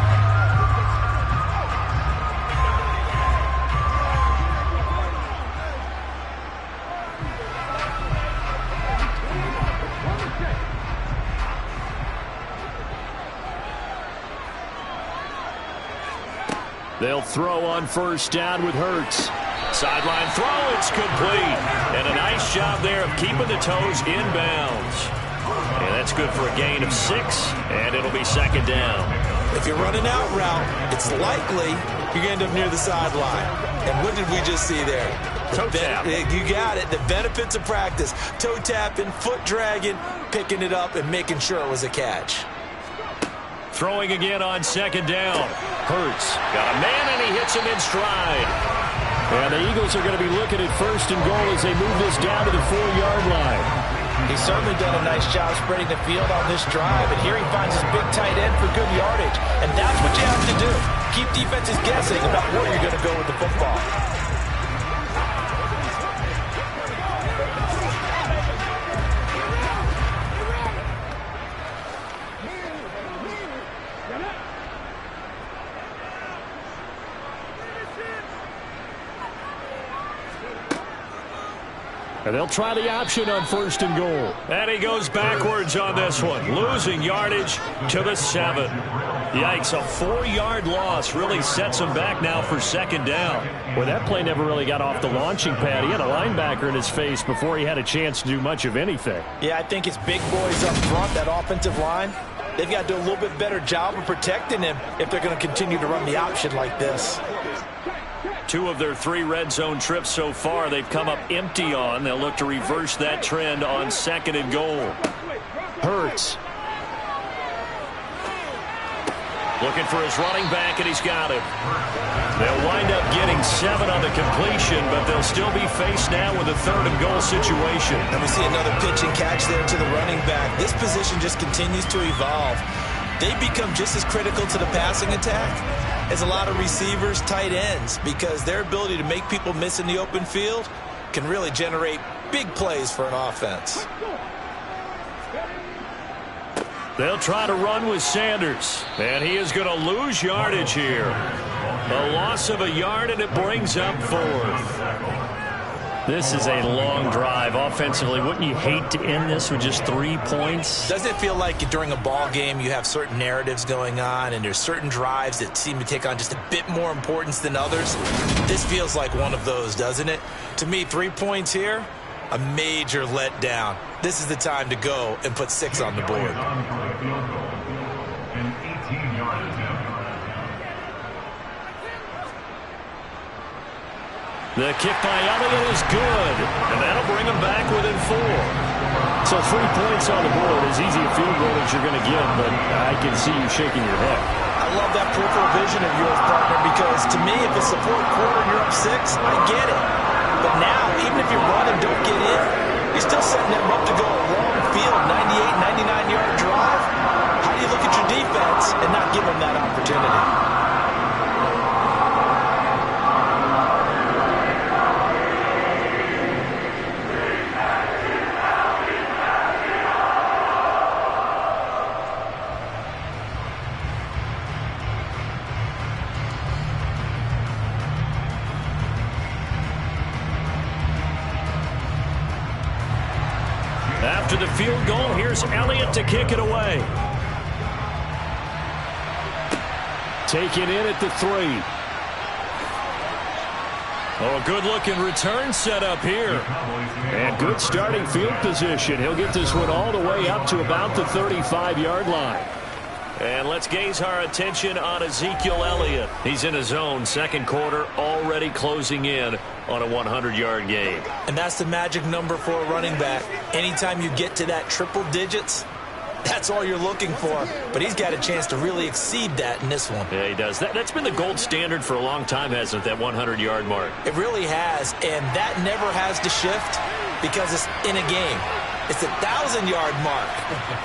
Speaker 5: They'll throw on first down with Hurts.
Speaker 2: Sideline throw, it's complete. And a nice job there of keeping the toes inbounds. And that's good for a gain of 6, and it'll be second down.
Speaker 4: If you're running out route, it's likely you're going to end up near the sideline. And what did we just see there?
Speaker 2: Toe tap.
Speaker 4: You got it. The benefits of practice. Toe tapping, foot dragging, picking it up, and making sure it was a catch.
Speaker 2: Throwing again on second down. Hurts got a man, and he hits him in stride.
Speaker 5: And the Eagles are going to be looking at first and goal as they move this down to the 4-yard line.
Speaker 3: He's certainly done a nice job spreading the field on this drive, and here he finds his big tight end for good yardage. And that's what you have to do. Keep defenses guessing about where you're going to go with the football.
Speaker 5: And they'll try the option on first and goal.
Speaker 2: And he goes backwards on this one, losing yardage to the 7. Yikes, a 4-yard loss really sets him back now for second down.
Speaker 5: Well, that play never really got off the launching pad. He had a linebacker in his face before he had a chance to do much of anything.
Speaker 3: Yeah, I think it's big boys up front, that offensive line. They've got to do a little bit better job of protecting him if they're going to continue to run the option like this.
Speaker 2: 2 of their 3 red zone trips so far they've come up empty on. They'll look to reverse that trend on second and goal.
Speaker 5: Hurts.
Speaker 2: Looking for his running back, and he's got him. They'll wind up getting 7 on the completion, but they'll still be faced now with a third and goal situation.
Speaker 4: And we see another pitch and catch there to the running back. This position just continues to evolve. They become just as critical to the passing attack as a lot of receivers, tight ends, because their ability to make people miss in the open field can really generate Big plays for an offense.
Speaker 2: They'll try to run with Sanders, and he is going to lose yardage here. A loss of a yard, and it brings up 4th.
Speaker 5: This is a long drive offensively. Wouldn't you hate to end this with just 3 points?
Speaker 4: Doesn't it feel like during a ball game you have certain narratives going on and there's certain drives that seem to take on just a bit more importance than others? This feels like one of those, doesn't it? To me, 3 points here, a major letdown. This is the time to go and put 6 on the board.
Speaker 2: The kick by Elliott is good, and that'll bring him back within 4.
Speaker 5: So 3 points on the board, as easy a field goal as you're going to get, but I can see you shaking your head.
Speaker 4: I love that peripheral vision of yours, partner, because to me, if it's the 4th quarter and you're up 6, I get it. But now, even if you run and don't get in, you're still setting them up to go a long field, 98, 99-yard drive. How do you look at your defense and not give them that opportunity?
Speaker 2: After the field goal, here's Elliott to kick it away.
Speaker 5: Take it in at the 3.
Speaker 2: Oh, good-looking return set up here.
Speaker 5: And good starting field position. He'll get this one all the way up to about the 35-yard line.
Speaker 2: And let's gaze our attention on Ezekiel Elliott. He's in his zone, 2nd quarter, already closing in on a 100-yard game.
Speaker 4: And that's the magic number for a running back. Anytime you get to that triple digits, that's all you're looking for. But he's got a chance to really exceed that in this one.
Speaker 2: Yeah, he does. That's been the gold standard for a long time, hasn't it, that 100-yard mark?
Speaker 4: It really has, and that never has to shift because it's in a game. It's a 1,000-yard mark.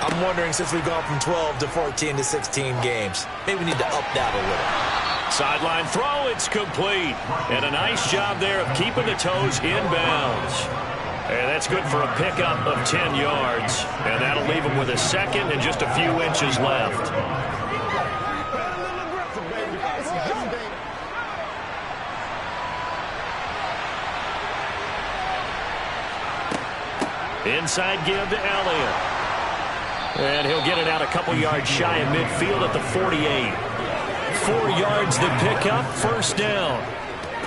Speaker 4: I'm wondering, since we've gone from 12 to 14 to 16 games, maybe we need to up that a little.
Speaker 2: Sideline throw, it's complete. And a nice job there of keeping the toes inbounds. And that's good for a pickup of 10 yards. And that'll leave him with a 2nd and just a few inches left. Inside give to Elliott. And he'll get it out a couple yards shy of midfield at the 48. 4 yards the pickup, 1st down.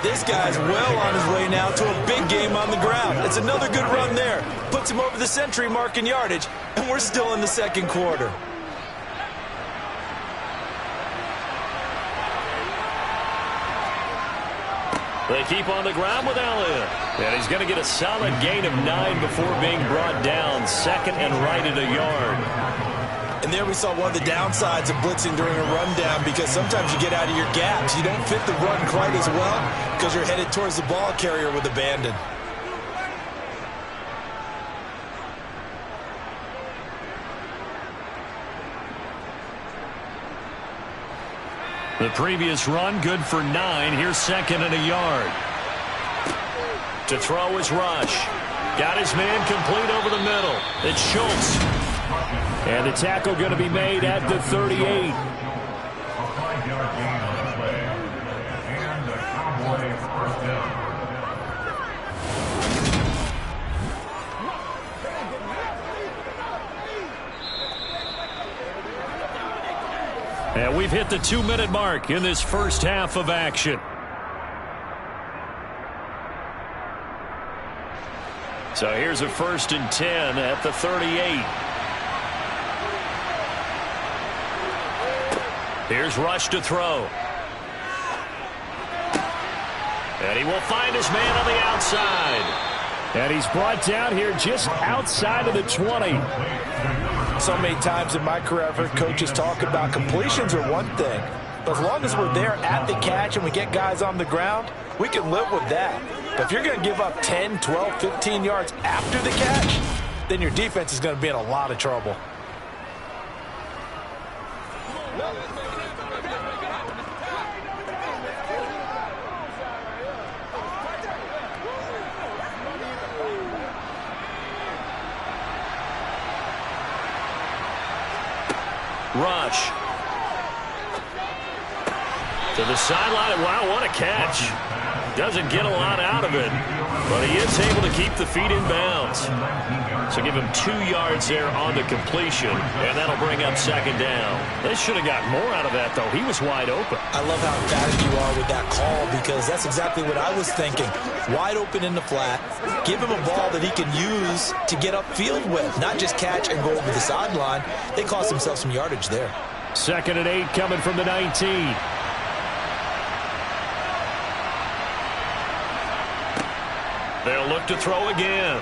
Speaker 4: This guy's well on his way now to a big game on the ground. It's another good run there. Puts him over the century mark in yardage, and we're still in the 2nd quarter.
Speaker 2: They keep on the ground with Elliott. And he's going to get a solid gain of 9 before being brought down. 2nd and right at a yard.
Speaker 4: And there we saw one of the downsides of blitzing during a rundown, because sometimes you get out of your gaps. You don't fit the run quite as well because you're headed towards the ball carrier with abandon.
Speaker 2: The previous run good for 9. Here's 2nd and a yard. To throw is Rush. Got his man complete over the middle. It's Schultz.
Speaker 5: And the tackle going to be made at the 38.
Speaker 6: A 5-yard gain on the play. And the Cowboys 1st down.
Speaker 2: And we've hit the 2-minute mark in this first half of action. So here's a 1st and 10 at the 38. Here's Rush to throw. And he will find his man on the outside.
Speaker 5: And he's brought down here just outside of the 20.
Speaker 3: So many times in my career, I've heard coaches talk about completions are one thing. But as long as we're there at the catch and we get guys on the ground, we can live with that. But if you're going to give up 10, 12, 15 yards after the catch, then your defense is going to be in a lot of trouble.
Speaker 2: Rush. To the sideline. Wow, what a catch. Doesn't get a lot out of it, but he is able to keep the feet in bounds. So give him 2 yards there on the completion, and that'll bring up second down. They should have gotten more out of that, though. He was wide open.
Speaker 4: I love how emphatic you are with that call, because that's exactly what I was thinking. Wide open in the flat. Give him a ball that he can use to get upfield with, not just catch and go over the sideline. They cost themselves some yardage there.
Speaker 5: 2nd and 8 coming from the 19.
Speaker 2: They'll look to throw again.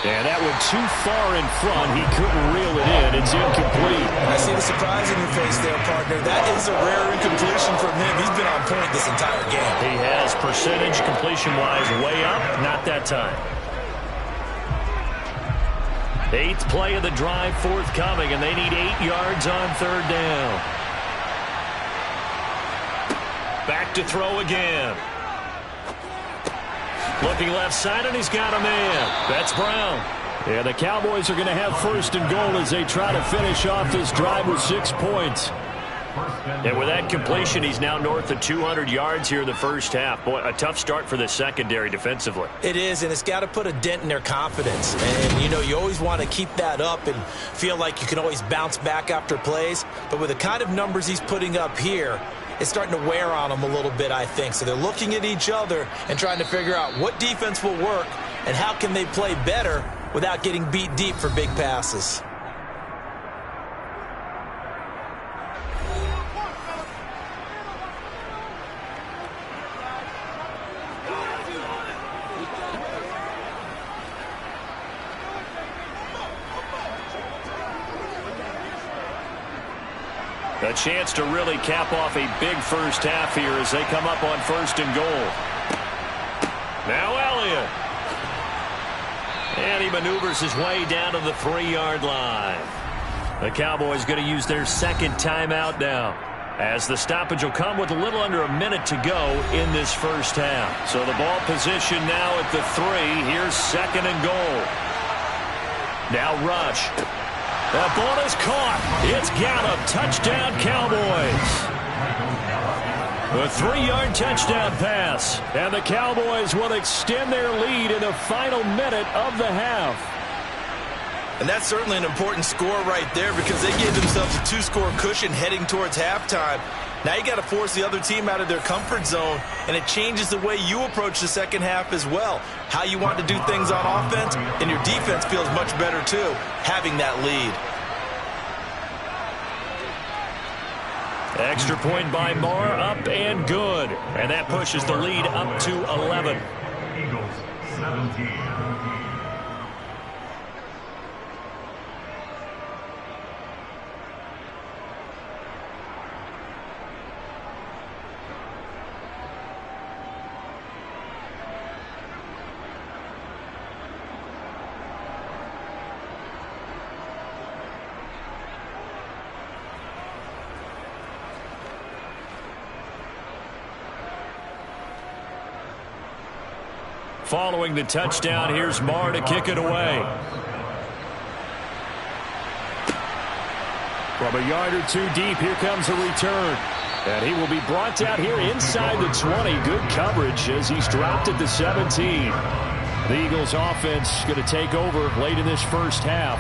Speaker 2: And that went too far in front. He couldn't reel it in. It's incomplete.
Speaker 4: I see the surprise in your face there, partner. That is a rare incompletion from him. He's been on point this entire game.
Speaker 2: He has percentage completion-wise way up. Not that time. 8th play of the drive forthcoming, and they need 8 yards on 3rd down. Back to throw again. Looking left side, and he's got a man. That's Brown.
Speaker 5: Yeah, the Cowboys are going to have 1st and goal as they try to finish off this drive with 6 points.
Speaker 2: And with that completion, he's now north of 200 yards here in the first half. Boy, a tough start for the secondary defensively.
Speaker 4: It is, and it's got to put a dent in their confidence. And, you know, you always want to keep that up and feel like you can always bounce back after plays. But with the kind of numbers he's putting up here, it's starting to wear on them a little bit, I think. So they're looking at each other and trying to figure out what defense will work and how can they play better without getting beat deep for big passes.
Speaker 2: A chance to really cap off a big first half here as they come up on 1st and goal. Now Elliott. And he maneuvers his way down to the 3-yard line. The Cowboys going to use their 2nd timeout now, as the stoppage will come with a little under a minute to go in this first half. So the ball position now at the 3. Here's 2nd and goal. Now Rush. That ball is caught. It's Gallup. Touchdown, Cowboys. A 3-yard touchdown pass.
Speaker 5: And the Cowboys will extend their lead in the final minute of the half.
Speaker 4: And that's certainly an important score right there, because they gave themselves a 2-score cushion heading towards halftime. Now you got to force the other team out of their comfort zone, and it changes the way you approach the second half as well. How you want to do things on offense, and your defense feels much better too, having that lead.
Speaker 2: Extra point by Marr, up and good. And that pushes the lead up to 11.
Speaker 6: Eagles 17.
Speaker 2: Following the touchdown, here's Marr to kick it away.
Speaker 5: From a yard or 2 deep, here comes a return. And he will be brought out here inside the 20. Good coverage as he's dropped at the 17. The Eagles offense going to take over late in this first half.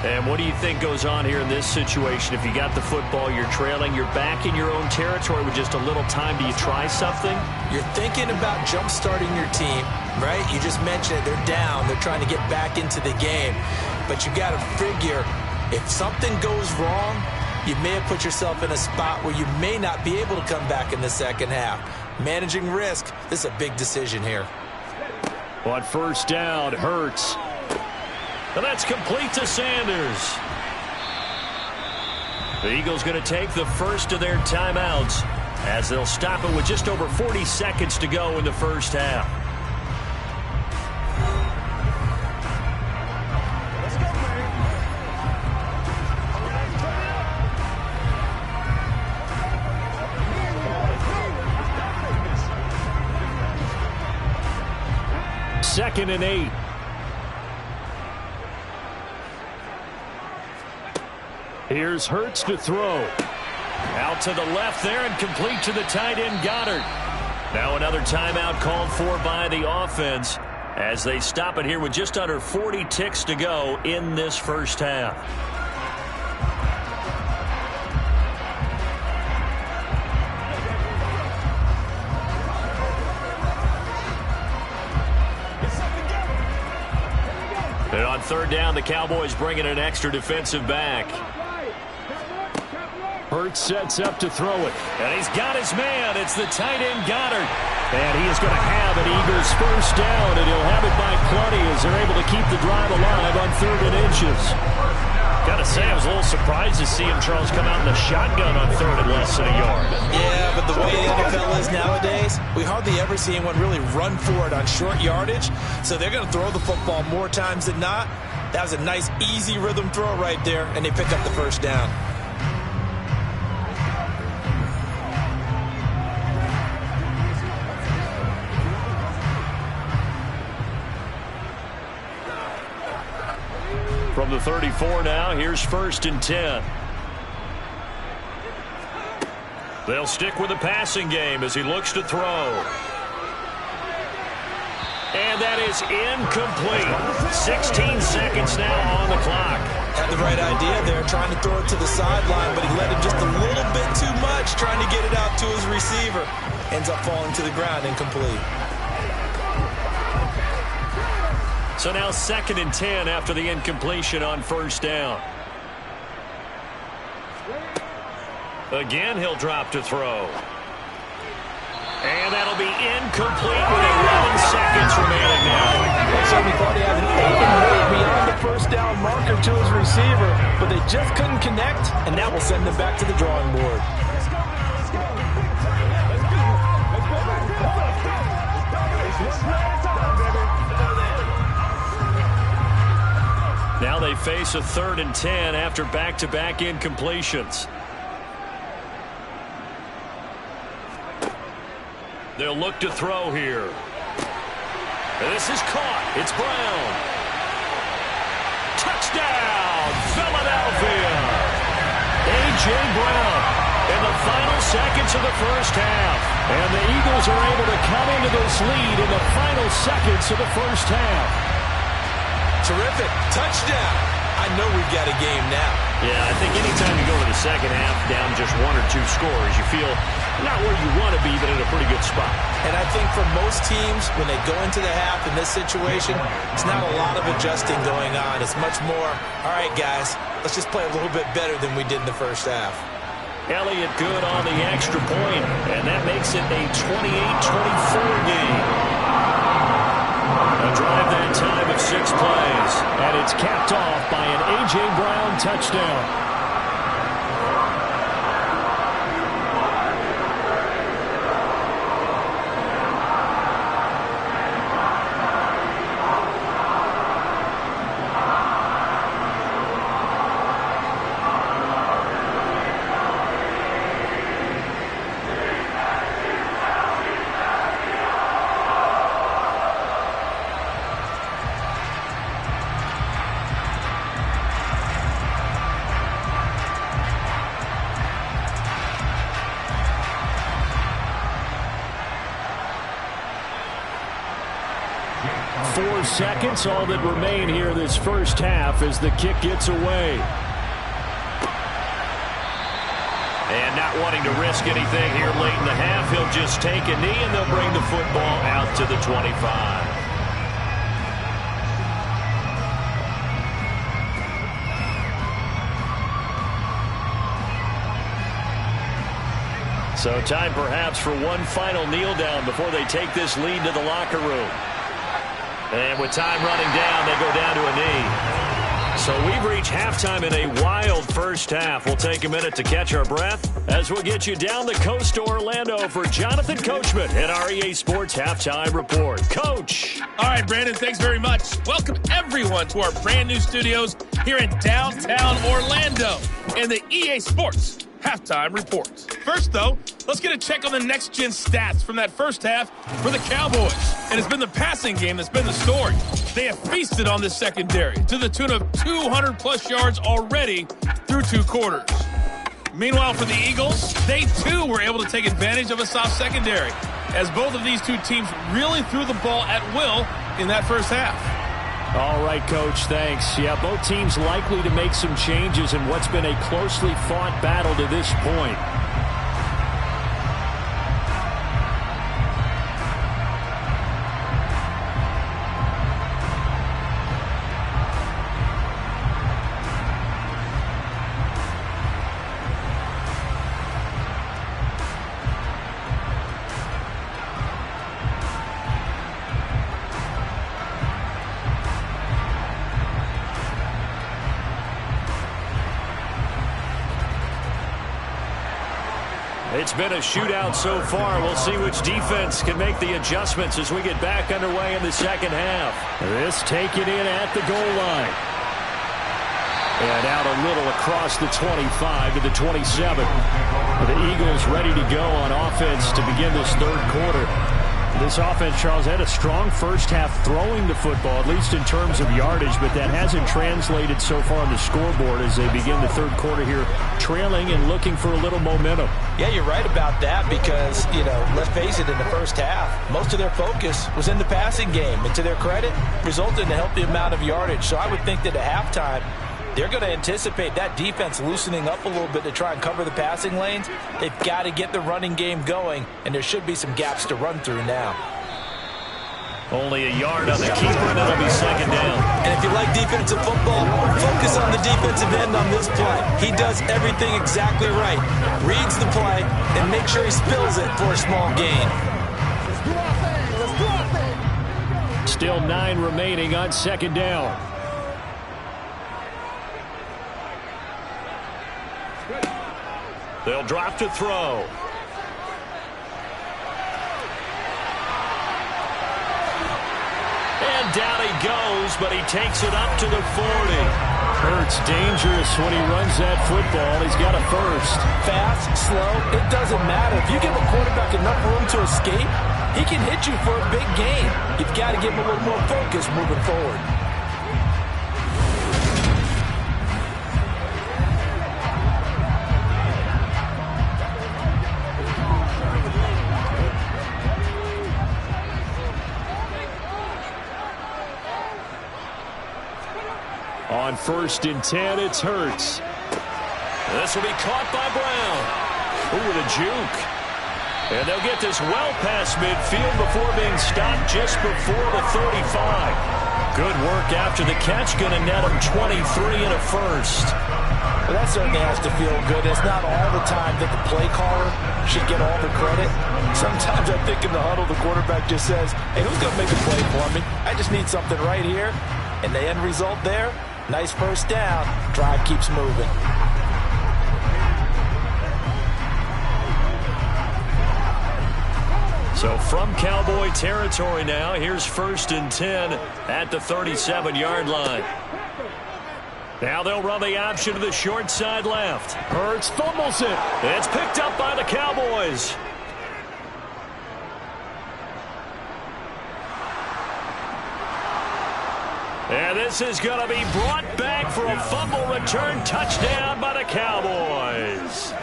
Speaker 2: And what do you think goes on here in this situation? If you got the football, you're trailing, you're back in your own territory with just a little time. Do you try something?
Speaker 4: You're thinking about jump-starting your team, right? You just mentioned it. They're down. They're trying to get back into the game. But you got to figure, if something goes wrong, you may have put yourself in a spot where you may not be able to come back in the second half. Managing risk, this is a big decision here.
Speaker 5: On 1st down, Hurts.
Speaker 2: And that's complete to Sanders. The Eagles going to take the first of their timeouts as they'll stop it with just over 40 seconds to go in the first half.
Speaker 5: Second and 8. Here's Hurts to throw. Out to the left there and complete to the tight end Goddard. Now another timeout called for by the offense as they stop it here with just under 40 ticks to go in this first half. And on third down, the Cowboys bring in an extra defensive back. Hurts sets up to throw it. And he's got his man. It's the tight end Goddard. And he is going to have an Eagles first down, and he'll have it by plenty as they're able to keep the drive alive on 3rd and inches. Got to say, I was a little surprised to see him, Charles, come out in the shotgun on 3rd and less than a yard.
Speaker 4: Yeah, but the way the NFL is nowadays, we hardly ever see anyone really run for it on short yardage. So they're going to throw the football more times than not. That was a nice, easy rhythm throw right there, and they pick up the first down.
Speaker 5: From the 34 now, here's 1st and 10. They'll stick with the passing game as he looks to throw. And that is incomplete. 16 seconds now on the clock.
Speaker 4: Had the right idea there, trying to throw it to the sideline, but he let him just a little bit too much, trying to get it out to his receiver. Ends up falling to the ground, incomplete.
Speaker 5: So now 2nd and 10 after the incompletion on 1st down. Again, he'll drop to throw. And that'll be incomplete with 11 seconds remaining now.
Speaker 3: Certainly thought he had an open hole beyond the first down marker to his receiver, but they just couldn't connect, and that will send them back to the drawing board.
Speaker 5: Now they face a 3rd and 10 after back-to-back incompletions. They'll look to throw here. And this is caught. It's Brown. Touchdown, Philadelphia. A.J. Brown in the final seconds of the first half. And the Eagles are able to come into this lead in the final seconds of the first half.
Speaker 4: Terrific. Touchdown. I know we've got a game now.
Speaker 5: Yeah, I think anytime you go to the second half down just 1 or 2 scores, you feel not where you want to be, but in a pretty good spot.
Speaker 4: And I think for most teams, when they go into the half in this situation, it's not a lot of adjusting going on. It's much more, all right, guys, let's just play a little bit better than we did in the first half.
Speaker 5: Elliott good on the extra point, and that makes it a 28-24 game. A drive that time of 6 plays, and it's capped off by an A.J. Brown touchdown. Seconds, all that remain here this first half as the kick gets away. And not wanting to risk anything here late in the half, he'll just take a knee and they'll bring the football out to the 25. So time perhaps for one final kneel down before they take this lead to the locker room. And with time running down, they go down to a knee. So we've reached halftime in a wild first half. We'll take a minute to catch our breath as we'll get you down the coast to Orlando for Jonathan Coachman at our EA Sports Halftime Report. Coach.
Speaker 1: All right, Brandon, thanks very much. Welcome, everyone, to our brand new studios here in downtown Orlando and the EA Sports
Speaker 7: halftime reports. First, though, let's get a check on the next-gen stats from that first half for the Cowboys. And it's been the passing game that's been the story. They have feasted on this secondary to the tune of 200-plus yards already through 2 quarters. Meanwhile, for the Eagles, they, too, were able to take advantage of a soft secondary, as both of these two teams really threw the ball at will in that first half.
Speaker 5: All right, Coach, thanks. Yeah, both teams likely to make some changes in what's been a closely fought battle to this point. It's been a shootout so far. We'll see which defense can make the adjustments as we get back underway in the second half. This taken in at the goal line. And out a little across the 25 to the 27. The Eagles ready to go on offense to begin this third quarter. This offense, Charles, had a strong first half throwing the football, at least in terms of yardage, but that hasn't translated so far on the scoreboard as they begin the third quarter here, trailing and looking for a little momentum.
Speaker 3: Yeah, you're right about that because, let's face it, in the first half, most of their focus was in the passing game. And to their credit, resulted in a healthy amount of yardage. So I would think that at halftime, they're going to anticipate that defense loosening up a little bit to try and cover the passing lanes. They've got to get the running game going, and there should be some gaps to run through now.
Speaker 5: Only a yard on the keeper, and it'll be second down.
Speaker 3: And if you like defensive football, focus on the defensive end on this play. He does everything exactly right. Reads the play, and make sure he spills it for a small gain.
Speaker 5: Still 9 remaining on second down. They'll drop to throw. And down he goes, but he takes it up to the 40. Hurts dangerous when he runs that football. He's got a first.
Speaker 3: Fast, slow, it doesn't matter. If you give a quarterback enough room to escape, he can hit you for a big gain. You've got to give him a little more focus moving forward.
Speaker 5: On 1st and 10, it's Hurts. This will be caught by Brown. Ooh, with a juke. And they'll get this well past midfield before being stopped just before the 35. Good work after the catch. Going to net him 23 and a first.
Speaker 3: Well, that certainly has to feel good. It's not all the time that the play caller should get all the credit. Sometimes I think in the huddle, the quarterback just says, hey, who's going to make a play for me? I just need something right here. And the end result there, nice first down. Drive keeps moving.
Speaker 5: So from Cowboy territory now, here's 1st and 10 at the 37-yard line. Now they'll run the option to the short side left. Hurts fumbles it. It's picked up by the Cowboys. And this is going to be brought back for a fumble return touchdown by the Cowboys.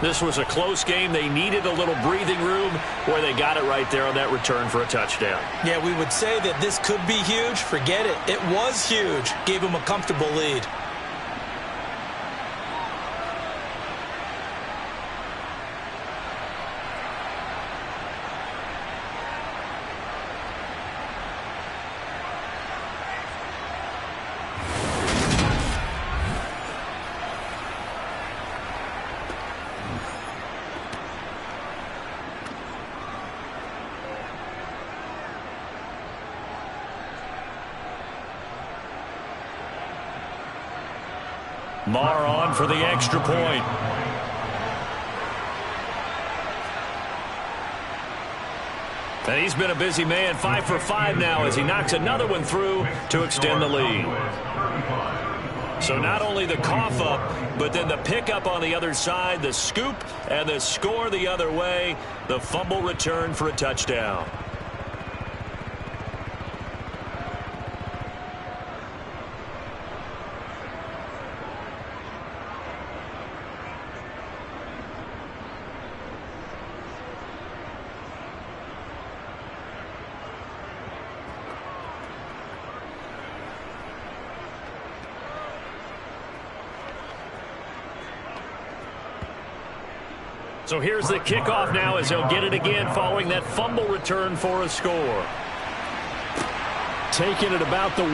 Speaker 5: This was a close game. They needed a little breathing room, where they got it right there on that return for a touchdown.
Speaker 3: Yeah, we would say that this could be huge. Forget it. It was huge. Gave them a comfortable lead.
Speaker 5: Marr on for the extra point. And he's been a busy man, 5 for 5 now as he knocks another one through to extend the lead.
Speaker 2: So not only the cough up, but then the pickup on the other side, the scoop, and the score the other way. The fumble return for a touchdown. So here's the kickoff now as he'll get it again following that fumble return for a score.
Speaker 5: Taking it about the 1.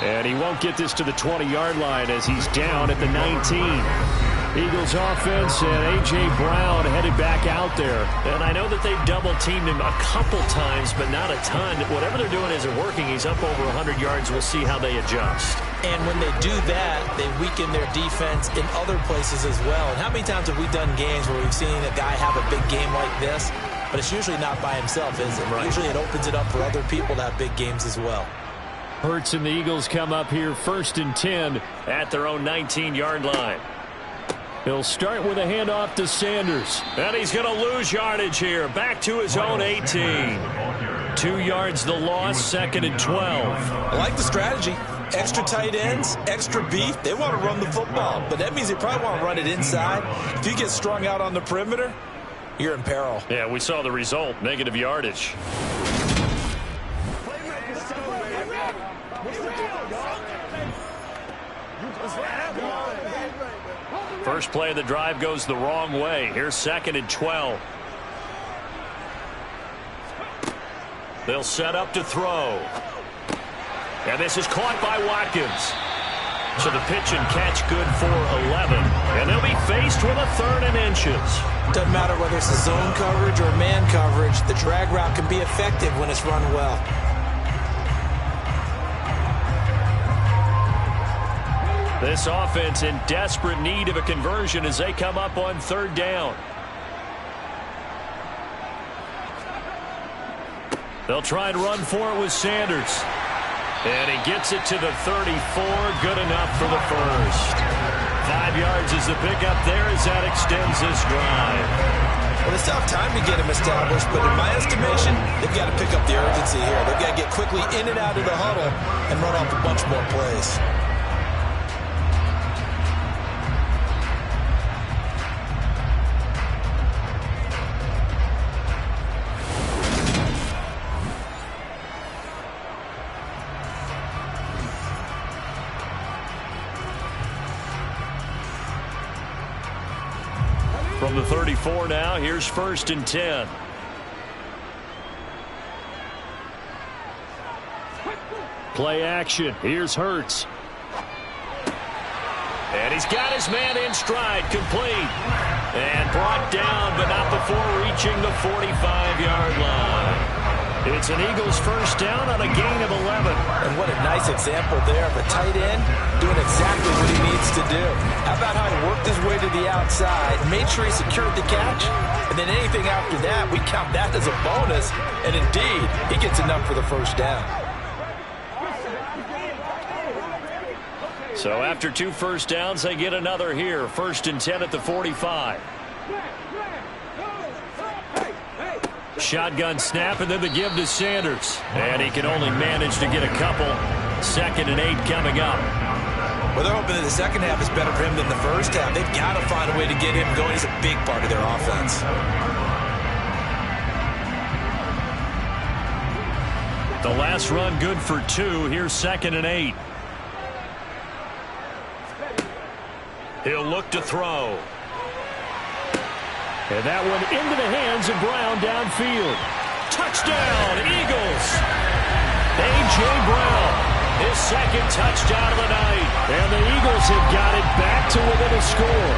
Speaker 5: And he won't get this to the 20-yard line as he's down at the 19. Eagles offense and A.J. Brown headed back out there.
Speaker 2: And I know that they've double-teamed him a couple times, but not a ton. Whatever they're doing isn't working. He's up over 100 yards. We'll see how they adjust.
Speaker 3: And when they do that, they weaken their defense in other places as well. And how many times have we done games where we've seen a guy have a big game like this, but it's usually not by himself, is it? Right. Usually it opens it up for other people to have big games as well.
Speaker 5: Hurts and the Eagles come up here 1st and 10
Speaker 2: at their own 19-yard line.
Speaker 5: He'll start with a handoff to Sanders.
Speaker 2: And he's going to lose yardage here. Back to his own 18. 2 yards the loss, 2nd and 12.
Speaker 4: I like the strategy. Extra tight ends, extra beef. They want to run the football, but that means they probably want to run it inside. If you get strung out on the perimeter, you're in peril.
Speaker 2: Yeah, we saw the result, negative yardage. First play of the drive goes the wrong way. Here's 2nd and 12. They'll set up to throw. And this is caught by Watkins. So the pitch and catch good for 11. And they'll be faced with a 3rd and inches.
Speaker 3: Doesn't matter whether it's a zone coverage or man coverage. The drag route can be effective when it's run well.
Speaker 2: This offense in desperate need of a conversion as they come up on 3rd down. They'll try and run for it with Sanders. And he gets it to the 34. Good enough for the first. 5 yards is the pickup there as that extends this drive.
Speaker 4: Well, it's tough time to get him established, but in my estimation, they've got to pick up the urgency here. They've got to get quickly in and out of the huddle and run off a bunch more plays.
Speaker 2: From the 34 now, here's 1st and 10.
Speaker 5: Play action. Here's Hurts.
Speaker 2: And he's got his man in stride, complete. And brought down, but not before reaching the 45-yard line. It's an Eagles first down on a gain of 11.
Speaker 3: And what a nice example there of a tight end doing exactly what he needs to do. How about how he worked his way to the outside, made sure he secured the catch, and then anything after that, we count that as a bonus. And indeed, he gets enough for the first down.
Speaker 2: So after 2 first downs, they get another here. 1st and 10 at the 45. Shotgun snap, and then the give to Sanders. And he can only manage to get a couple. 2nd and 8 coming up.
Speaker 4: Well, they're hoping that the second half is better for him than the first half. They've got to find a way to get him going. He's a big part of their offense.
Speaker 2: The last run good for 2. Here's 2nd and 8. He'll look to throw.
Speaker 5: And that one into the hands of Brown downfield.
Speaker 2: Touchdown, Eagles! A.J. Brown, his 2nd touchdown of the night.
Speaker 5: And the Eagles have got it back to within a score.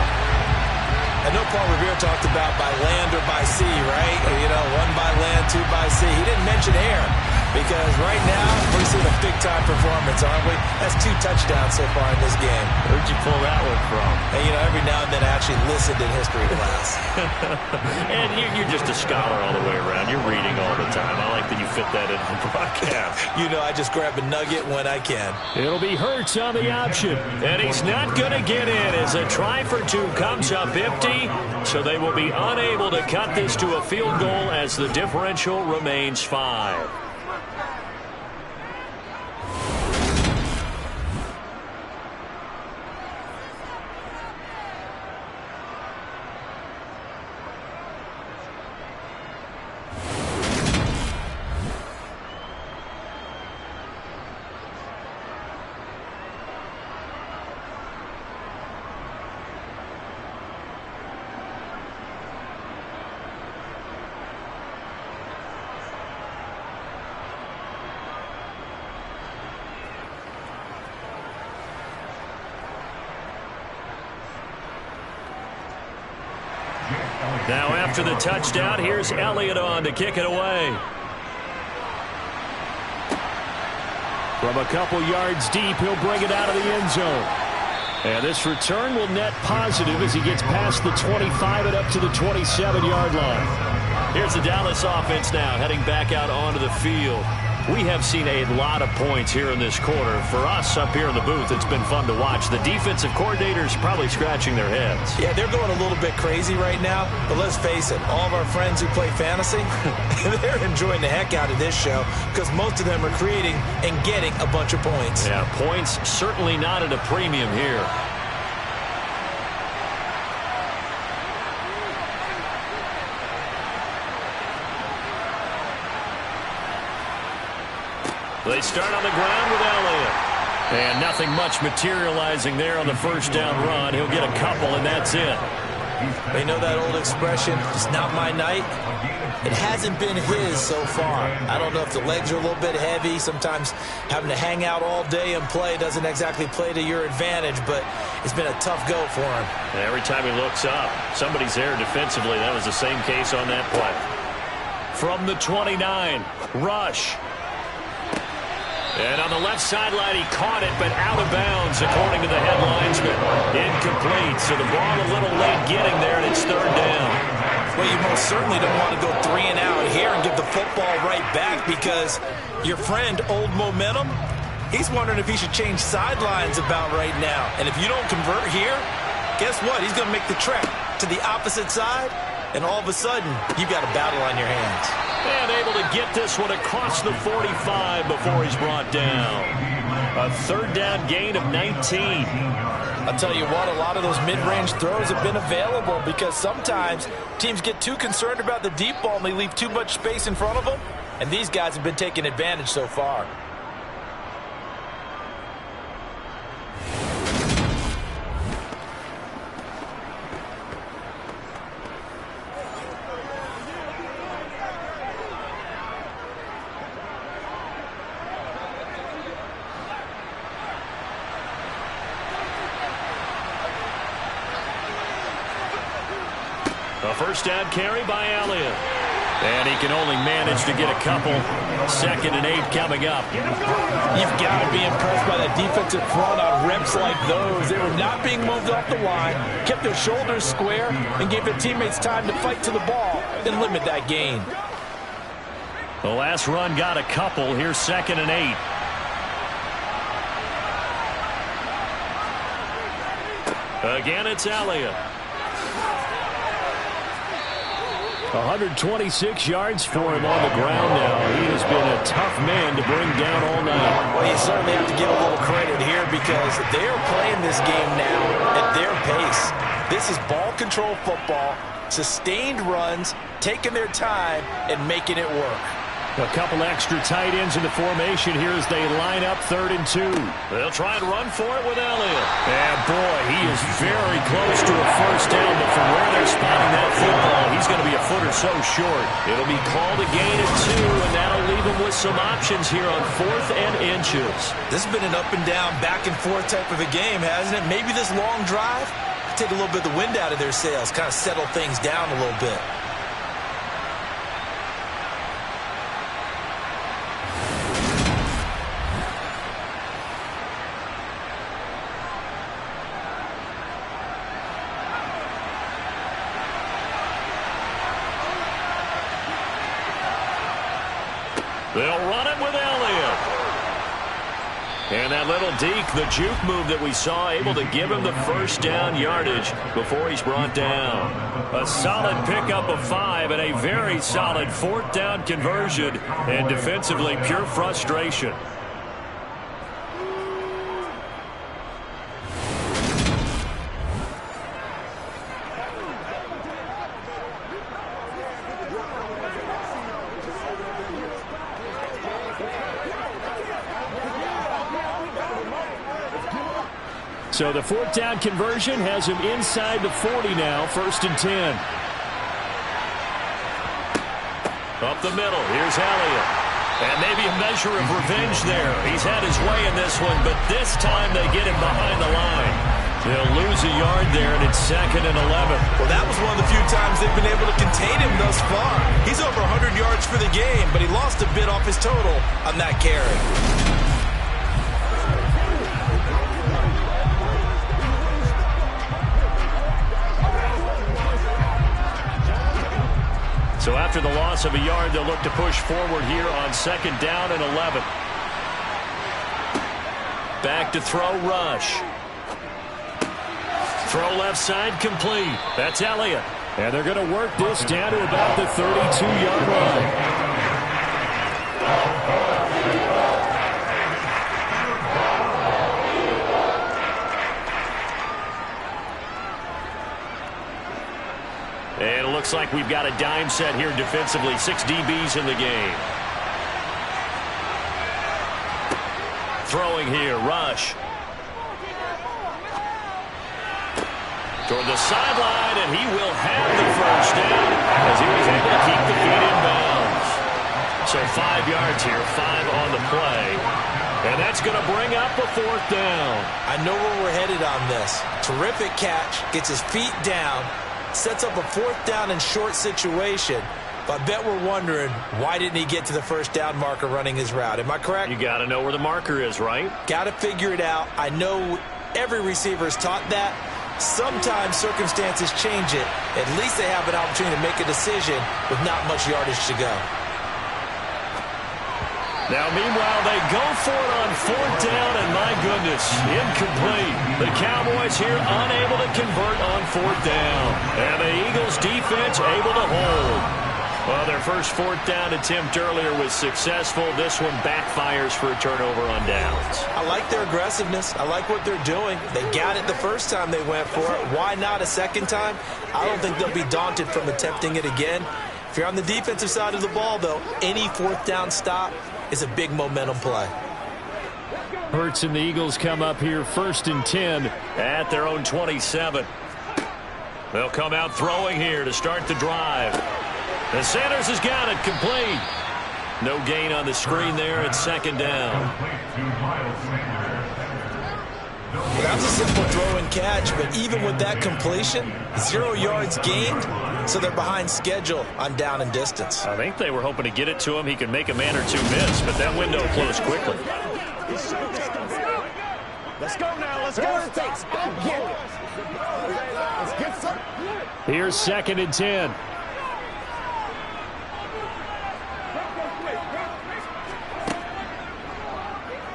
Speaker 4: I know Paul Revere talked about by land or by sea, right? You know, 1 by land, 2 by sea. He didn't mention air. Because right now, we're seeing a big-time performance, aren't we? That's 2 touchdowns so far in this game.
Speaker 2: Where'd you pull that one from?
Speaker 4: And, you know, every now and then I actually listened in history class.
Speaker 2: And you're just a scholar all the way around. You're reading all the time. I like that you fit that into the broadcast.
Speaker 4: You know, I just grab a nugget when I can.
Speaker 2: It'll be Hurts on the option. And he's not going to get in as a try for 2 comes up empty. So they will be unable to cut this to a field goal as the differential remains 5. Now after the touchdown, here's Elliott on to kick it away. From a couple yards deep, he'll bring it out of the end zone. And this return will net positive as he gets past the 25 and up to the 27-yard line. Here's the Dallas offense now heading back out onto the field. We have seen a lot of points here in this quarter. For us up here in the booth, it's been fun to watch. The defensive coordinators probably scratching their heads.
Speaker 4: Yeah, they're going a little bit crazy right now. But let's face it, all of our friends who play fantasy, they're enjoying the heck out of this show because most of them are creating and getting a bunch of points.
Speaker 2: Yeah, points certainly not at a premium here. They start on the ground with Elliott. And nothing much materializing there on the first down run. He'll get a couple, and that's it.
Speaker 4: You know that old expression, it's not my night? It hasn't been his so far. I don't know if the legs are a little bit heavy. Sometimes having to hang out all day and play doesn't exactly play to your advantage, but it's been a tough go for him.
Speaker 2: And every time he looks up, somebody's there defensively. That was the same case on that play. From the 29, rush. And on the left sideline, he caught it, but out of bounds, according to the head linesman. Incomplete, so the ball a little late getting there, and it's 3rd down.
Speaker 4: Well, you most certainly don't want to go 3 and out here and give the football right back because your friend, Old Momentum, he's wondering if he should change sidelines about right now. And if you don't convert here, guess what? He's going to make the trek to the opposite side, and all of a sudden, you've got a battle on your hands.
Speaker 2: And able to get this one across the 45 before he's brought down. A 3rd down gain of 19.
Speaker 3: I'll tell you what, a lot of those mid-range throws have been available because sometimes teams get too concerned about the deep ball and they leave too much space in front of them. And these guys have been taking advantage so far.
Speaker 2: A first down carry by Elliott. And he can only manage to get a couple. 2nd and 8 coming up.
Speaker 3: You've got to be impressed by that defensive front on reps like those. They were not being moved off the line, kept their shoulders square, and gave their teammates time to fight to the ball and limit that gain.
Speaker 2: The last run got a couple. Here's 2nd and 8. Again, it's Elliott. 126 yards for him on the ground now. He has been a tough man to bring down all night.
Speaker 4: Well, you certainly have to give a little credit here because they're playing this game now at their pace. This is ball control football, sustained runs, taking their time, and making it work.
Speaker 2: A couple extra tight ends in the formation here as they line up 3rd and 2. They'll try and run for it with Elliott. And boy, he is very close to a first down, but from where they're spotting that football, he's going to be a foot or so short. It'll be called a gain of 2, and that'll leave him with some options here on 4th and inches.
Speaker 4: This has been an up and down, back and forth type of a game, hasn't it? Maybe this long drive, take a little bit of the wind out of their sails, kind of settle things down a little bit.
Speaker 2: They'll run it with Elliott. And that little deke, the juke move that we saw, able to give him the first down yardage before he's brought down. A solid pickup of 5 and a very solid 4th down conversion. And defensively, pure frustration. So the 4th down conversion has him inside the 40 now, 1st and 10. Up the middle, here's Elliott. And maybe a measure of revenge there. He's had his way in this one, but this time they get him behind the line. They'll lose a yard there, and it's 2nd and 11.
Speaker 4: Well, that was one of the few times they've been able to contain him thus far. He's over 100 yards for the game, but he lost a bit off his total on that carry.
Speaker 2: So after the loss of a yard, they'll look to push forward here on 2nd down and 11. Back to throw, Rush. Throw left side, complete. That's Elliott. And they're going to work this down to about the 32-yard line. And it looks like we've got a dime set here defensively. 6 DBs in the game. Throwing here, Rush. Toward the sideline, and he will have the first down as he was able to keep the feet in bounds. So 5 yards here, 5 on the play. And that's going to bring up a 4th down.
Speaker 4: I know where we're headed on this. Terrific catch, gets his feet down, sets up a 4th down and short situation. But I bet we're wondering, why didn't he get to the first down marker running his route? Am I correct?
Speaker 2: You got to know where the marker is, right?
Speaker 4: Got to figure it out. I know every receiver is taught that. Sometimes circumstances change it. At least they have an opportunity to make a decision with not much yardage to go.
Speaker 2: Now, meanwhile, they go for it on 4th down, and my goodness, incomplete. The Cowboys here unable to convert on 4th down. And the Eagles defense able to hold. Well, their first 4th down attempt earlier was successful. This one backfires for a turnover on downs.
Speaker 4: I like their aggressiveness. I like what they're doing. They got it the first time they went for it. Why not a second time? I don't think they'll be daunted from attempting it again. If you're on the defensive side of the ball, though, any 4th down stop is a big momentum play.
Speaker 2: Hurts and the Eagles come up here 1st and 10 at their own 27. They'll come out throwing here to start the drive. And Sanders has got it complete. No gain on the screen there at 2nd down.
Speaker 4: Well, that's a simple throw and catch, but even with that completion, 0 yards gained, so they're behind schedule on down and distance.
Speaker 2: I think they were hoping to get it to him. He could make a man or two miss, but that window closed quickly.
Speaker 8: Let's go now. Let's go. Let's get some.
Speaker 2: Here's 2nd and 10.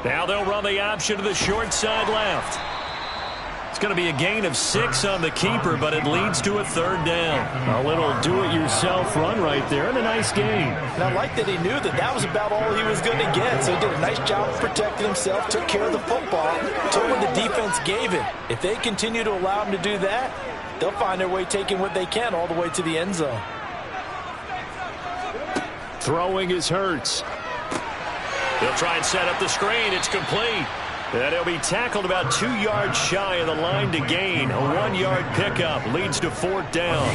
Speaker 2: Now they'll run the option to the short side left. It's going to be a gain of 6 on the keeper, but it leads to a 3rd down. A little do-it-yourself run right there, and a nice gain.
Speaker 3: And I like that he knew that that was about all he was going to get, so he did a nice job of protecting himself, took care of the football, took what the defense gave him. If they continue to allow him to do that, they'll find their way taking what they can all the way to the end zone.
Speaker 2: Throwing is Hurts. They'll try and set up the screen. It's complete. And he'll be tackled about 2 yards shy of the line to gain. A 1-yard pickup leads to 4th down.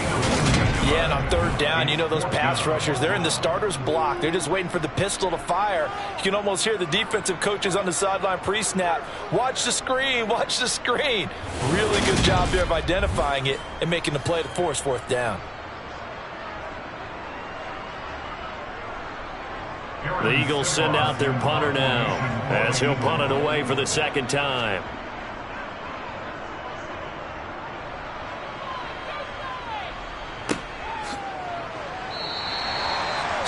Speaker 3: Yeah, and on 3rd down, you know those pass rushers, they're in the starter's block. They're just waiting for the pistol to fire. You can almost hear the defensive coaches on the sideline pre-snap. Watch the screen, watch the screen. Really good job there of identifying it and making the play to force 4th down.
Speaker 2: The Eagles send out their punter now as he'll punt it away for the 2nd time.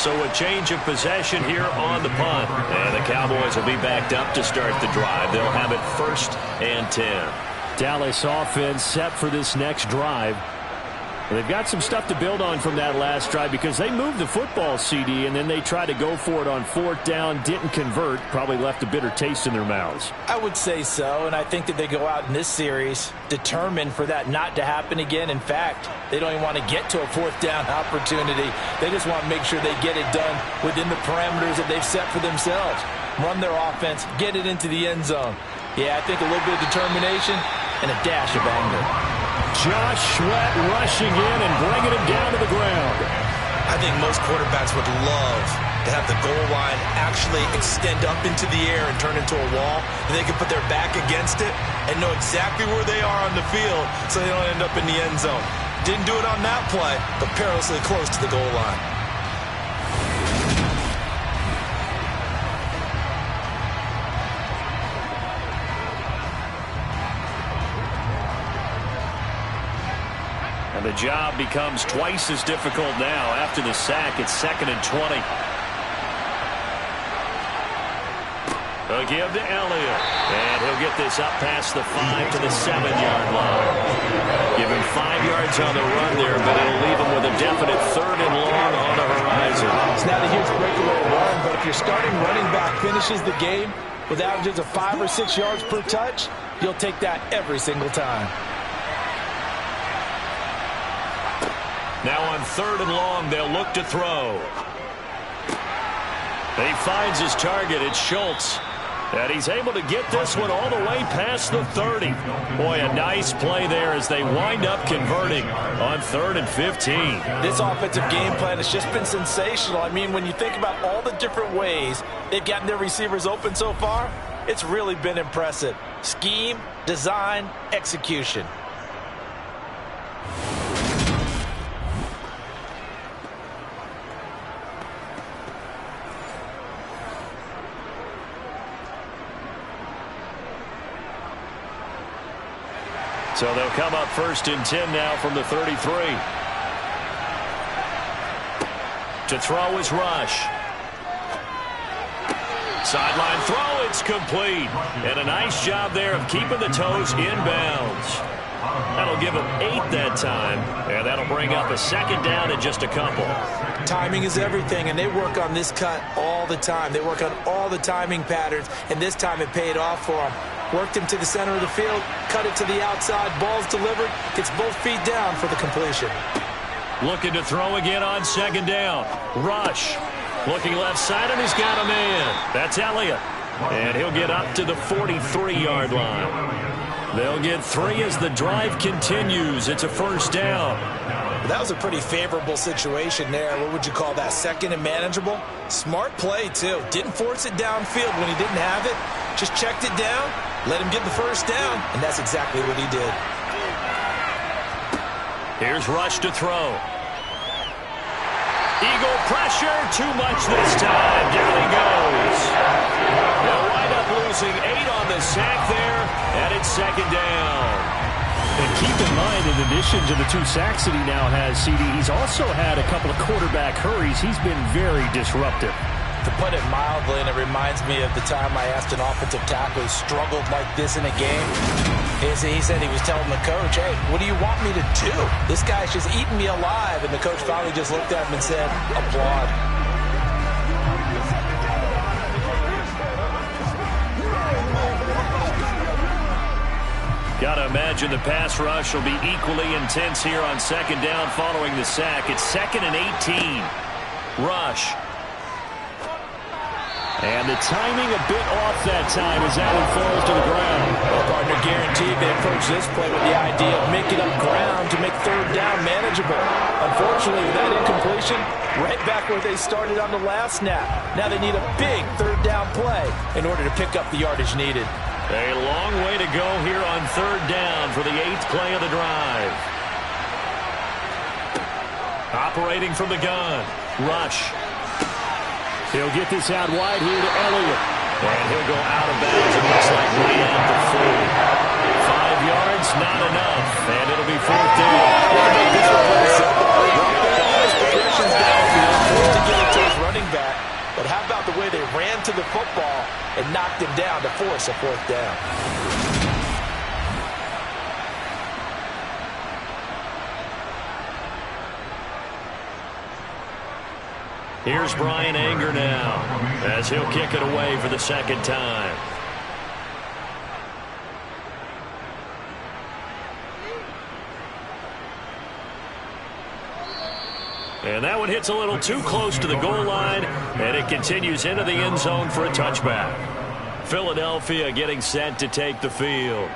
Speaker 2: So a change of possession here on the punt. And the Cowboys will be backed up to start the drive. They'll have it 1st and 10.
Speaker 5: Dallas offense set for this next drive. They've got some stuff to build on from that last drive because they moved the football, CD, and then they tried to go for it on 4th down, didn't convert, probably left a bitter taste in their mouths.
Speaker 3: I would say so, and I think that they go out in this series determined for that not to happen again. In fact, they don't even want to get to a 4th down opportunity. They just want to make sure they get it done within the parameters that they've set for themselves. Run their offense, get it into the end zone. Yeah, I think a little bit of determination and a dash of anger.
Speaker 5: Josh Sweat rushing in and bringing him down to the ground.
Speaker 4: I think most quarterbacks would love to have the goal line actually extend up into the air and turn into a wall, and they can put their back against it and know exactly where they are on the field so they don't end up in the end zone. Didn't do it on that play, but perilously close to the goal line.
Speaker 2: And the job becomes twice as difficult now after the sack. It's 2nd and 20. A give to Elliott. And he'll get this up past the 5 to the 7-yard line. Give him 5 yards on the run there, but it'll leave him with a definite 3rd and long on the horizon.
Speaker 3: It's not a huge breakaway run, but if your starting running back finishes the game with averages of 5 or 6 yards per touch, you'll take that every single time.
Speaker 2: Now on 3rd and long, they'll look to throw. He finds his target. It's Schultz. And he's able to get this one all the way past the 30. Boy, a nice play there as they wind up converting on 3rd and 15.
Speaker 3: This offensive game plan has just been sensational. I mean, when you think about all the different ways they've gotten their receivers open so far, it's really been impressive. Scheme, design, execution.
Speaker 2: So they'll come up 1st and 10 now from the 33. To throw is Rush. Sideline throw, it's complete. And a nice job there of keeping the toes inbounds. That'll give him 8 that time. And that'll bring up a 2nd down and just a couple.
Speaker 4: Timing is everything, and they work on this cut all the time. They work on all the timing patterns, and this time it paid off for them. Worked him to the center of the field, cut it to the outside, ball's delivered, gets both feet down for the completion.
Speaker 2: Looking to throw again on 2nd down. Rush. Looking left side, and he's got a man. That's Elliott. And he'll get up to the 43-yard line. They'll get 3 as the drive continues. It's a 1st down.
Speaker 4: That was a pretty favorable situation there. What would you call that? 2nd and manageable? Smart play, too. Didn't force it downfield when he didn't have it. Just checked it down, let him get the 1st down, and that's exactly what he did.
Speaker 2: Here's Rush to throw. Eagle pressure, too much this time. Down he goes. They'll wind up losing 8 on the sack there, and it's 2nd down.
Speaker 5: And keep in mind, in addition to the 2 sacks that he now has, CD, he's also had a couple of quarterback hurries. He's been very disruptive.
Speaker 3: To put it mildly, and it reminds me of the time I asked an offensive tackle who struggled like this in a game. He said he was telling the coach, hey, what do you want me to do? This guy's just eating me alive. And the coach finally just looked at him and said, applaud.
Speaker 2: Got to imagine the pass rush will be equally intense here on 2nd down following the sack. It's 2nd and 18. Rush. And the timing a bit off that time as Allen falls to the ground.
Speaker 3: Well, partner, guaranteed they approach this play with the idea of making up ground to make 3rd down manageable. Unfortunately, with that incompletion, right back where they started on the last snap. Now they need a big 3rd down play in order to pick up the yardage needed.
Speaker 2: A long way to go here on 3rd down for the 8th play of the drive. Operating from the gun, Rush.
Speaker 5: He'll get this out wide here to Elliott.
Speaker 2: And he'll go out of bounds. It looks like way at the 40. 5 yards, not enough. And it'll be 4th down.
Speaker 3: This will play simple. Drop the ball, progressions downfield, forced to get it to his down to force a 4th down.
Speaker 5: Here's Brian Anger now as he'll kick it away for the 2nd time. And that one hits a little too close to the goal line, and it continues into the end zone for a touchback. Philadelphia getting set to take the field.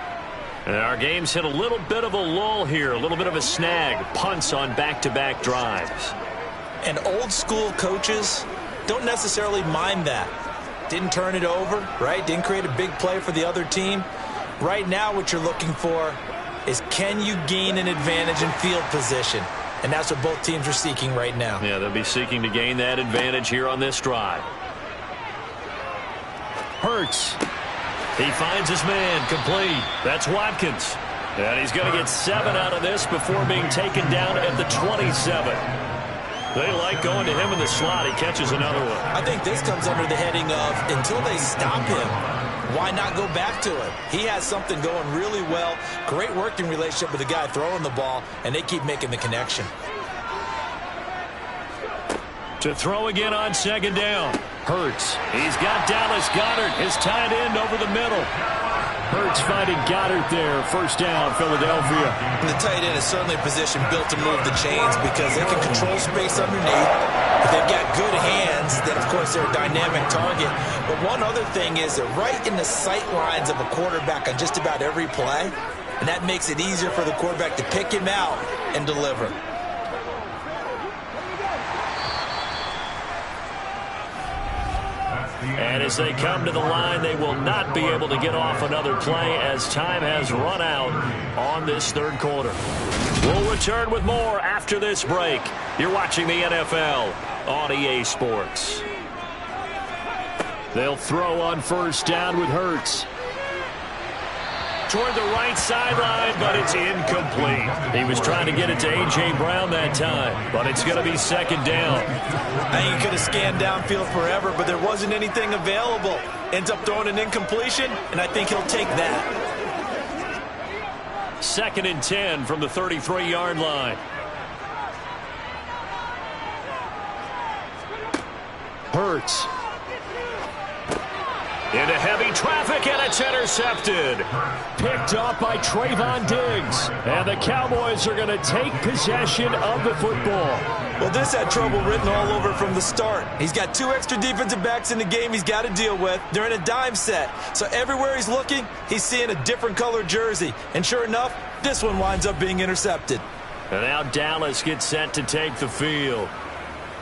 Speaker 5: And our game's hit a little bit of a lull here, a little bit of a snag, punts on back-to-back drives.
Speaker 3: And old-school coaches don't necessarily mind that. Didn't turn it over, right? Didn't create a big play for the other team. Right now what you're looking for is, can you gain an advantage in field position? And that's what both teams are seeking right now.
Speaker 5: Yeah, they'll be seeking to gain that advantage here on this drive. Hurts. He finds his man, complete. That's Watkins. And he's going to get 7 out of this before being taken down at the 27. They like going to him in the slot. He catches another one.
Speaker 3: I think this comes under the heading of, until they stop him, why not go back to it? He has something going really well. Great working relationship with the guy throwing the ball, and they keep making the connection.
Speaker 5: To throw again on 2nd down. Hurts. He's got Dallas Goedert, his tight end, over the middle. Hurts finding Goddard there. 1st down, Philadelphia.
Speaker 3: And the tight end is certainly a position built to move the chains because they can control space underneath. If they've got good hands, then, of course, they're a dynamic target. But one other thing is they're right in the sight lines of a quarterback on just about every play, and that makes it easier for the quarterback to pick him out and deliver.
Speaker 5: And as they come to the line, they will not be able to get off another play as time has run out on this 3rd quarter. We'll return with more after this break. You're watching the NFL on EA Sports. They'll throw on 1st down with Hurts. Toward the right sideline, but it's incomplete. He was trying to get it to A.J. Brown that time, but it's going to be 2nd down.
Speaker 3: I think he could have scanned downfield forever, but there wasn't anything available. Ends up throwing an incompletion, and I think he'll take that.
Speaker 5: 2nd and 10 from the 33-yard line. Hurts. Into heavy traffic, and it's intercepted. Picked up by Trayvon Diggs. And the Cowboys are going to take possession of the football.
Speaker 3: Well, this had trouble written all over from the start. He's got 2 extra defensive backs in the game he's got to deal with. They're in a dime set. So everywhere he's looking, he's seeing a different color jersey. And sure enough, this one winds up being intercepted.
Speaker 5: And now Dallas gets set to take the field.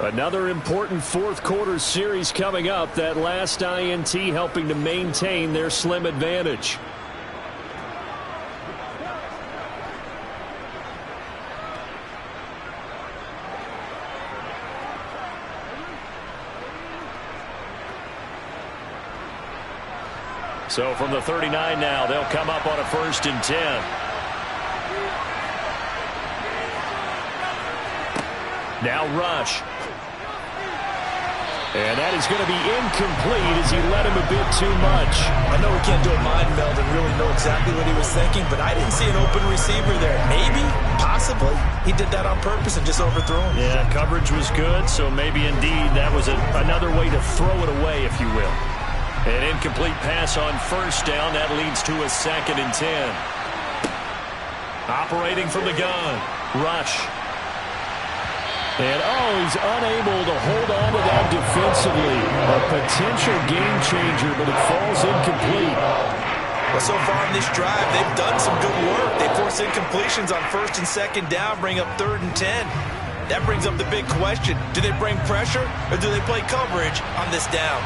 Speaker 5: Another important 4th quarter series coming up. That last INT helping to maintain their slim advantage. So from the 39 now, they'll come up on a 1st and 10. Now Rush. And that is going to be incomplete as he let him a bit too much.
Speaker 3: I know we can't do a mind meld and really know exactly what he was thinking, but I didn't see an open receiver there. Maybe, possibly, he did that on purpose and just overthrew him.
Speaker 5: Yeah, coverage was good, so maybe indeed that was another way to throw it away, if you will. An incomplete pass on 1st down. That leads to a 2nd and 10. Operating from the gun. Rush. And, he's unable to hold on to that defensively. A potential game changer, but it falls incomplete.
Speaker 3: Well, so far in this drive, they've done some good work. They force incompletions on 1st and 2nd down, bring up 3rd and 10. That brings up the big question. Do they bring pressure, or do they play coverage on this down?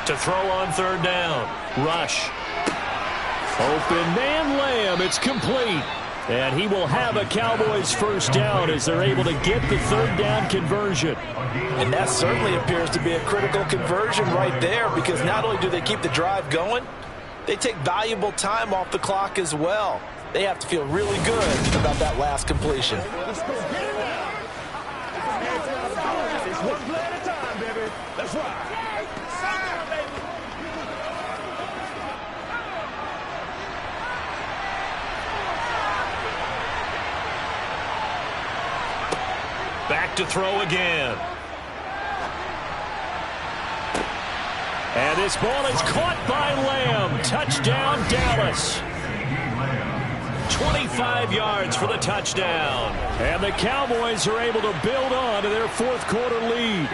Speaker 5: To throw on 3rd down. Rush. Open man Lamb. It's complete. And he will have a Cowboys 1st down as they're able to get the 3rd down conversion.
Speaker 3: And that certainly appears to be a critical conversion right there, because not only do they keep the drive going, they take valuable time off the clock as well. They have to feel really good about that last completion.
Speaker 8: Let's go get it now. It's one play at a time, baby. Let's ride.
Speaker 2: Back to throw again. And this ball is caught by Lamb. Touchdown, Dallas. 25 yards for the touchdown. And the Cowboys are able to build on to their fourth quarter lead.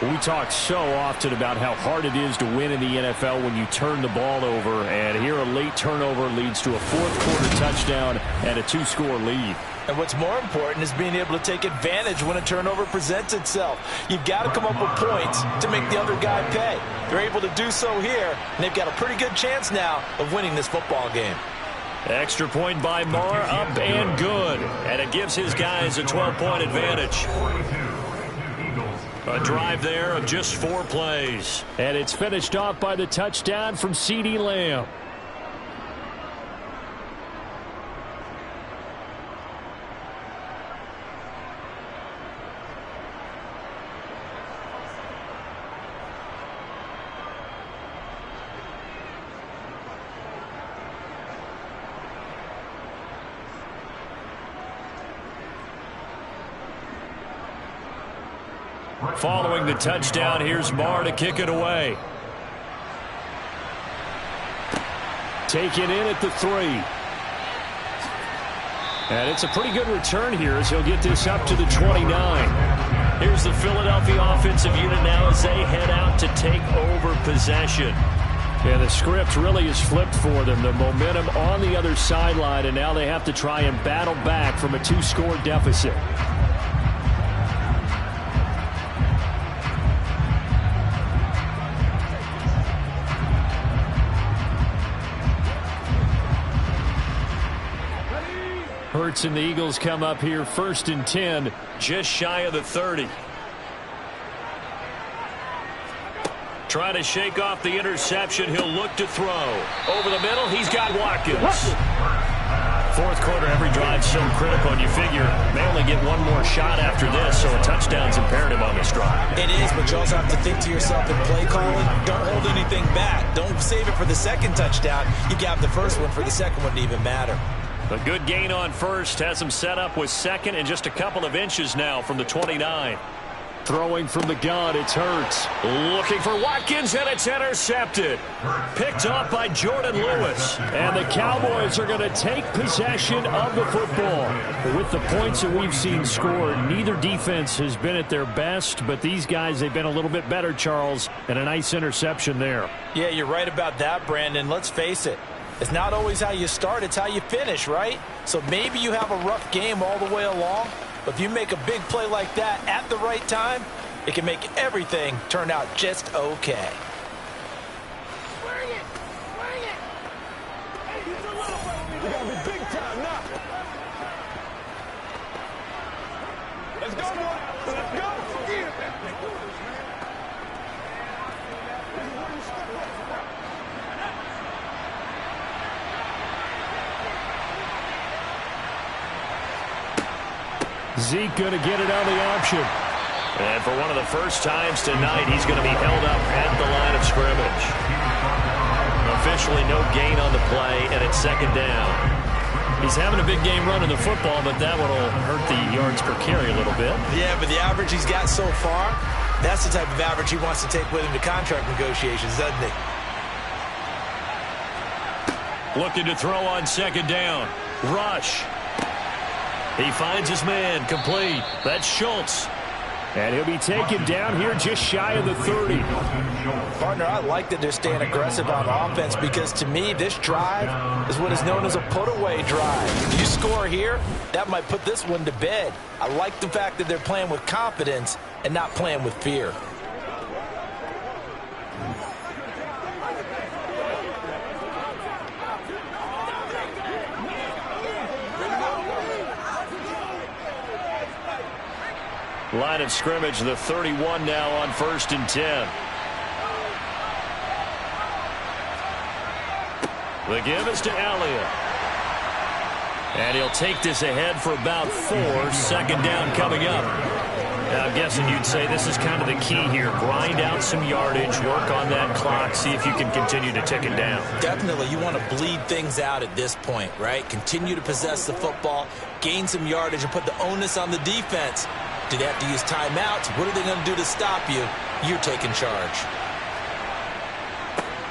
Speaker 2: We talk so often about how hard it is to win in the NFL when you turn the ball over. And here a late turnover leads to a fourth quarter touchdown and a 2-score lead.
Speaker 3: And what's more important is being able to take advantage when a turnover presents itself. You've got to come up with points to make the other guy pay. They're able to do so here, and they've got a pretty good chance now of winning this football game.
Speaker 2: Extra point by Marr, up and good. And it gives his guys a 12-point advantage. A drive there of just 4 plays.
Speaker 5: And it's finished off by the touchdown from CeeDee Lamb.
Speaker 2: Following the touchdown, here's Marr to kick it away.
Speaker 5: Taken in at the 3. And it's a pretty good return here as he'll get this up to the 29.
Speaker 2: Here's the Philadelphia offensive unit now as they head out to take over possession.
Speaker 5: And the script really is flipped for them. The momentum on the other sideline, and now they have to try and battle back from a 2-score deficit. Hurts and the Eagles come up here 1st and 10.
Speaker 2: Just shy of the 30. Trying to shake off the interception. He'll look to throw. Over the middle, he's got Watkins. Fourth quarter, every drive so critical, and you figure they only get one more shot after this, so a touchdown's imperative on this drive.
Speaker 4: It is, but you also have to think to yourself in play calling, don't hold anything back. Don't save it for the second touchdown. You got the first one for the second one to even matter.
Speaker 2: A good gain on first has him set up with second and just a couple of inches now from the 29.
Speaker 5: Throwing from the gun, it's Hurts.
Speaker 2: Looking for Watkins, and it's intercepted. Picked off by Jordan Lewis.
Speaker 5: And the Cowboys are going to take possession of the football. With the points that we've seen scored, neither defense has been at their best, but these guys, they've been a little bit better, Charles, and a nice interception there.
Speaker 3: Yeah, you're right about that, Brandon. Let's face it. It's not always how you start, it's how you finish, right? So maybe you have a rough game all the way along, but if you make a big play like that at the right time, it can make everything turn out just okay.
Speaker 8: Bring it! Bring it! Hey, he's a little bit. We gotta be big time now. Let's go, boy. Let's go.
Speaker 5: Zeke going to get it on the option.
Speaker 2: And for one of the first times tonight, he's going to be held up at the line of scrimmage. Officially no gain on the play, and it's second down.
Speaker 5: He's having a big game running the football, but that one will hurt the yards per carry a little bit.
Speaker 4: Yeah, but the average he's got so far, that's the type of average he wants to take with him to contract negotiations, doesn't he?
Speaker 2: Looking to throw on second down. Rush. He finds his man, complete. That's Schultz.
Speaker 5: And he'll be taken down here just shy of the 30.
Speaker 3: Partner, I like that they're staying aggressive on offense because to me, this drive is what is known as a put-away drive. You score here, that might put this one to bed. I like the fact that they're playing with confidence and not playing with fear.
Speaker 2: Line of scrimmage, the 31 now on 1st and 10. The give is to Elliott. And he'll take this ahead for about 4. Second down coming up.
Speaker 5: I'm guessing you'd say this is kind of the key here. Grind out some yardage, work on that clock, see if you can continue to tick it down.
Speaker 4: Definitely. You want to bleed things out at this point, right? Continue to possess the football, gain some yardage, and put the onus on the defense. Do they have to use timeouts? What are they going to do to stop you? You're taking charge.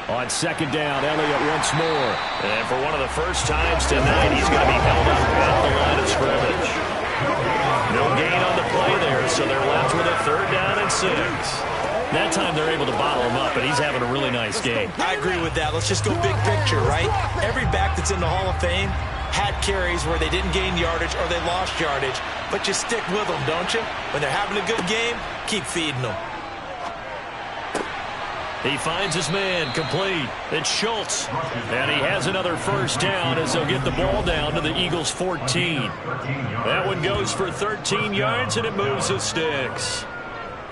Speaker 5: On second down, Elliott once more. And for one of the first times tonight, he's going to be held up at the line of scrimmage. No gain on the play there, so they're left with a 3rd down and 6. That time they're able to bottle him up, and he's having a really nice game.
Speaker 4: I agree with that. Let's just go big picture, right? Every back that's in the Hall of Fame had carries where they didn't gain yardage or they lost yardage, but you stick with them, don't you? When they're having a good game, keep feeding them.
Speaker 5: He finds his man, complete. It's Schultz. And he has another first down as they'll get the ball down to the Eagles' 14. That one goes for 13 yards, and it moves the sticks.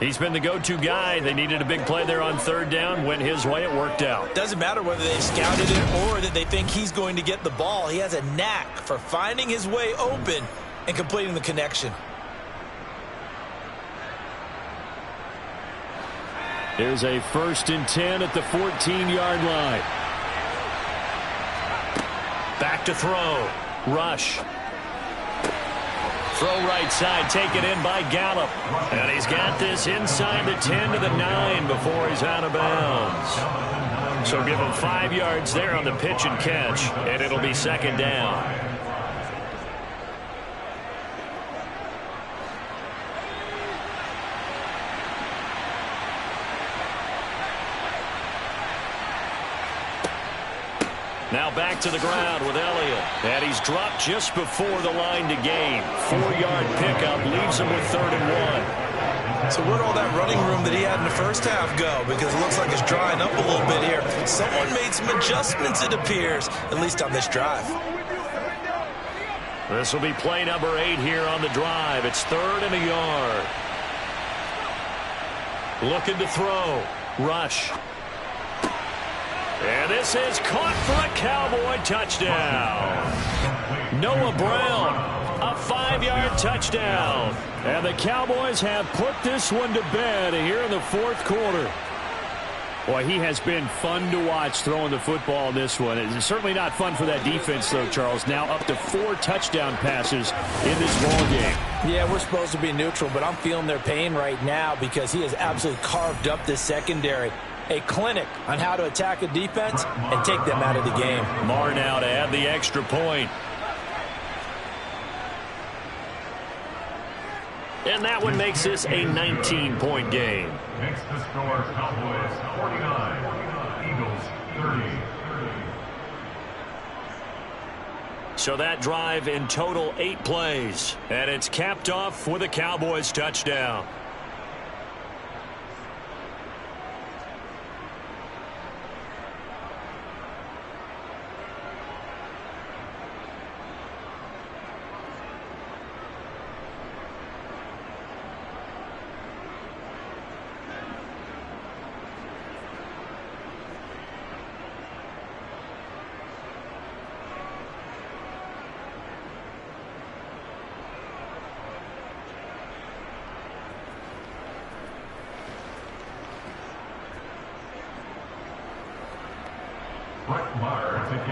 Speaker 5: He's been the go-to guy. They needed a big play there on 3rd down. Went his way. It worked out.
Speaker 4: Doesn't matter whether they've scouted it or that they think he's going to get the ball. He has a knack for finding his way open and completing the connection.
Speaker 5: There's a 1st and 10 at the 14-yard line. Back to throw. Rush. Throw right side, taken in by Gallup. And he's got this inside the 10 to the 9 before he's out of bounds. So give him 5 yards there on the pitch and catch, and it'll be 2nd down. Now back to the ground with Elliott. And he's dropped just before the line to gain. 4-yard pickup leaves him with 3rd and 1.
Speaker 4: So where'd all that running room that he had in the first half go? Because it looks like it's drying up a little bit here. Someone made some adjustments, it appears, at least on this drive.
Speaker 5: This will be play number 8 here on the drive. It's 3rd and a yard. Looking to throw. Rush. And this is caught for a Cowboy touchdown. Noah Brown, a 5-yard touchdown. And the Cowboys have put this one to bed here in the 4th quarter. Boy, he has been fun to watch throwing the football in this one. It's certainly not fun for that defense, though, Charles. Now up to 4 touchdown passes in this ball game.
Speaker 3: Yeah, we're supposed to be neutral, but I'm feeling their pain right now because he has absolutely carved up this secondary. A clinic on how to attack a defense and take them out of the game.
Speaker 5: Marr now to add the extra point. And that one makes this a 19-point game.
Speaker 6: Makes the score Cowboys 49, Eagles 30.
Speaker 5: So that drive in total 8 plays. And it's capped off with a Cowboys touchdown.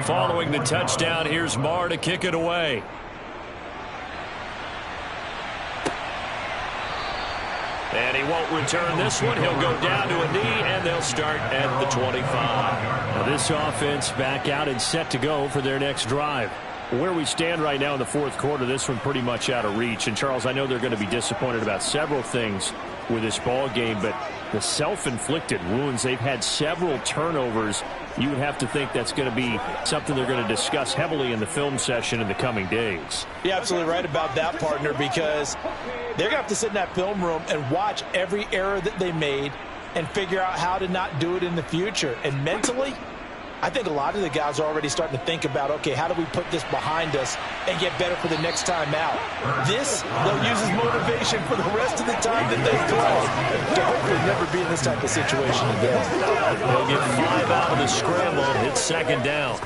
Speaker 5: Following the touchdown, here's Marr to kick it away. And he won't return this one. He'll go down to a knee, and they'll start at the 25. Now this offense back out and set to go for their next drive. Where we stand right now in the 4th quarter, this one pretty much out of reach. And, Charles, I know they're going to be disappointed about several things with this ball game, but the self-inflicted wounds, they've had several turnovers. You would have to think that's going to be something they're going to discuss heavily in the film session in the coming days.
Speaker 3: You're absolutely right about that, partner, because they're going to have to sit in that film room and watch every error that they made and figure out how to not do it in the future. And mentally, I think a lot of the guys are already starting to think about, okay, how do we put this behind us and get better for the next time out? This, they'll use as motivation for the rest of the time that they play to hopefully never be in this type of situation again.
Speaker 5: They'll get 5 out of the scramble. It's second down.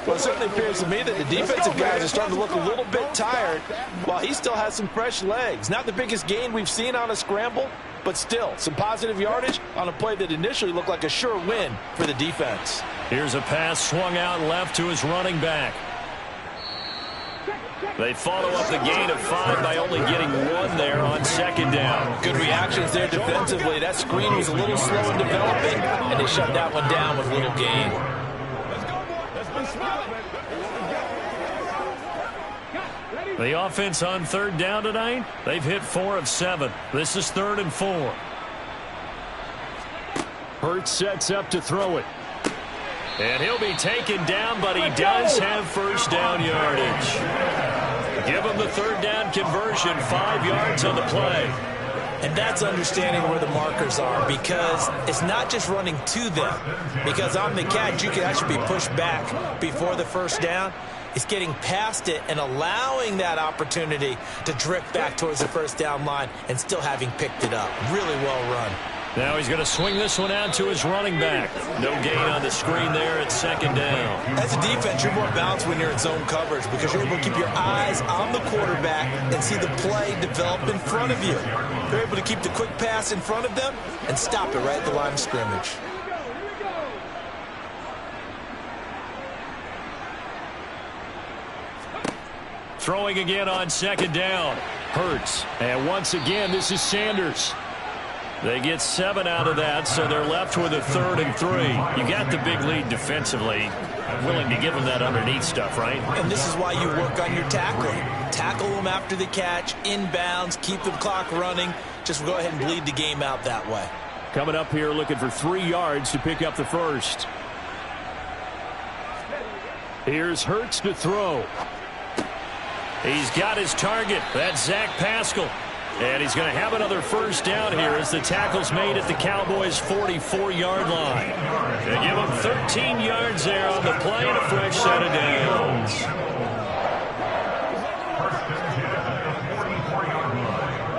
Speaker 3: Well, it certainly appears to me that the defensive guys are starting to look a little bit tired while he still has some fresh legs. Not the biggest gain we've seen on a scramble, but still some positive yardage on a play that initially looked like a sure win for the defense.
Speaker 5: Here's a pass swung out left to his running back. They follow up the gain of 5 by only getting 1 there on second down.
Speaker 3: Good reactions there defensively. That screen was a little slow in developing, and they shut that one down with little gain.
Speaker 5: The offense on third down tonight, they've hit 4 of 7. This is 3rd and 4. Hurts sets up to throw it. And he'll be taken down, but he does have first down yardage. Give him the third down conversion, 5 yards on the play.
Speaker 3: And that's understanding where the markers are, because it's not just running to them. Because on the catch, you can actually be pushed back before the first down. It's getting past it and allowing that opportunity to drift back towards the first down line and still having picked it up. Really well run.
Speaker 5: Now he's going to swing this one out to his running back. No gain on the screen there at second down.
Speaker 3: As a defense, you're more balanced when you're in zone coverage because you're able to keep your eyes on the quarterback and see the play develop in front of you. You're able to keep the quick pass in front of them and stop it right at the line of scrimmage.
Speaker 5: Throwing again on second down. Hurts. And once again, this is Sanders. They get 7 out of that, so they're left with a 3rd and 3. You got the big lead defensively. Willing to give them that underneath stuff, right?
Speaker 3: And this is why you work on your tackling. Tackle them after the catch, inbounds, keep the clock running. Just go ahead and bleed the game out that way.
Speaker 5: Coming up here looking for 3 yards to pick up the first. Here's Hurts to throw. He's got his target. That's Zach Pascal. And he's going to have another first down here as the tackle's made at the Cowboys' 44-yard line. They give him 13 yards there on the play and a fresh set of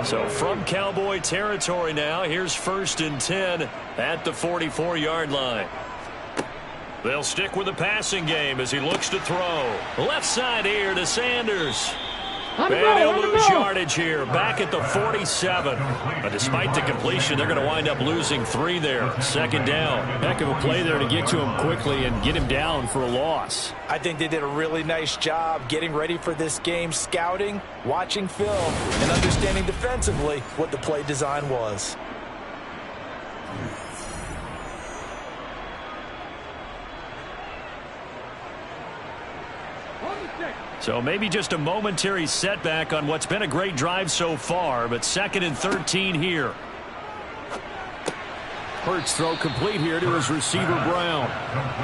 Speaker 5: downs. So from Cowboy territory now, here's 1st and 10 at the 44-yard line. They'll stick with the passing game as he looks to throw. Left side here to Sanders. And he'll lose yardage here, back at the 47. But despite the completion, they're going to wind up losing 3 there. Second down.
Speaker 9: Heck of a play there to get to him quickly and get him down for a loss.
Speaker 3: I think they did a really nice job getting ready for this game, scouting, watching film, and understanding defensively what the play design was.
Speaker 5: So maybe just a momentary setback on what's been a great drive so far, but 2nd and 13 here.
Speaker 9: Hurts throw complete here to his receiver Brown.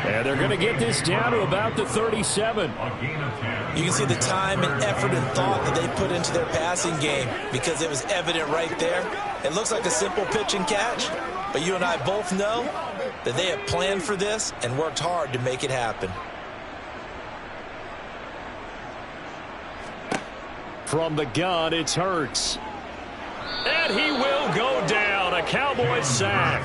Speaker 9: And they're going to get this down to about the 37.
Speaker 3: You can see the time and effort and thought that they put into their passing game because it was evident right there. It looks like a simple pitch and catch, but you and I both know that they have planned for this and worked hard to make it happen.
Speaker 5: From the gun, it's Hurts. And he will go down. A Cowboys sack.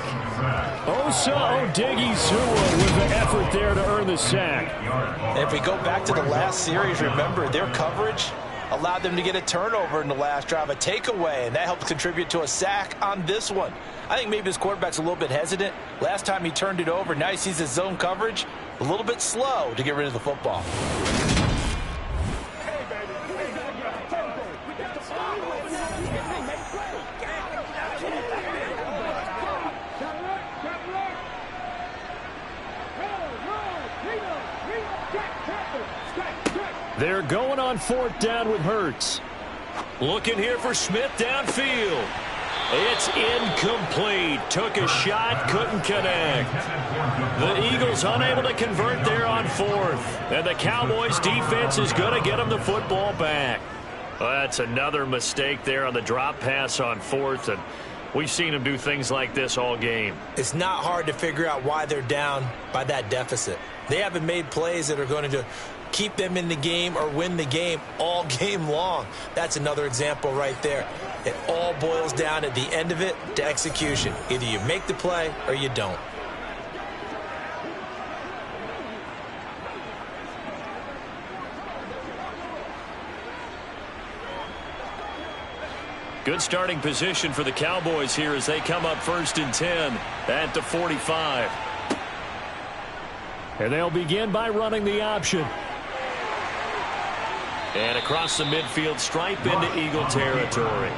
Speaker 9: Osa Odighizuwa with the effort there to earn the sack.
Speaker 3: And if we go back to the last series, remember, their coverage allowed them to get a turnover in the last drive, a takeaway, and that helped contribute to a sack on this one. I think maybe his quarterback's a little bit hesitant. Last time he turned it over, now he sees his zone coverage a little bit slow to get rid of the football.
Speaker 5: They're going on 4th down with Hurts. Looking here for Smith downfield. It's incomplete. Took a shot, couldn't connect. The Eagles unable to convert there on 4th. And the Cowboys defense is going to get them the football back. Well, that's another mistake there on the drop pass on 4th. And we've seen them do things like this all game.
Speaker 3: It's not hard to figure out why they're down by that deficit.
Speaker 4: They haven't made plays that are going to keep them in the game or win the game all game long. That's another example right there. It all boils down at the end of it to execution. Either you make the play or you don't.
Speaker 5: Good starting position for the Cowboys here as they come up 1st and 10 at the 45. And they'll begin by running the option. And across the midfield stripe into Eagle territory.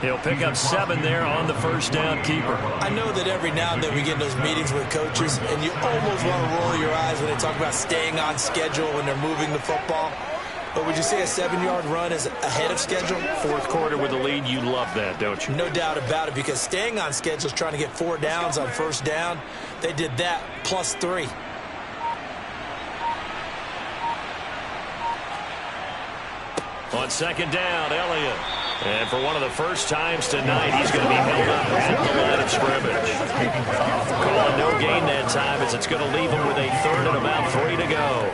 Speaker 5: He'll pick up 7 there on the first down keeper.
Speaker 4: I know that every now and then we get in those meetings with coaches, and you almost want to roll your eyes when they talk about staying on schedule when they're moving the football. But would you say a 7-yard run is ahead of schedule?
Speaker 5: Fourth quarter with a lead, you love that, don't you?
Speaker 4: No doubt about it, because staying on schedule is trying to get 4 downs on first down. They did that plus 3.
Speaker 5: On second down, Elliott. And for one of the first times tonight, he's going to be held up at the line of scrimmage. Calling no gain that time as it's going to leave him with a 3rd and about 3 to go.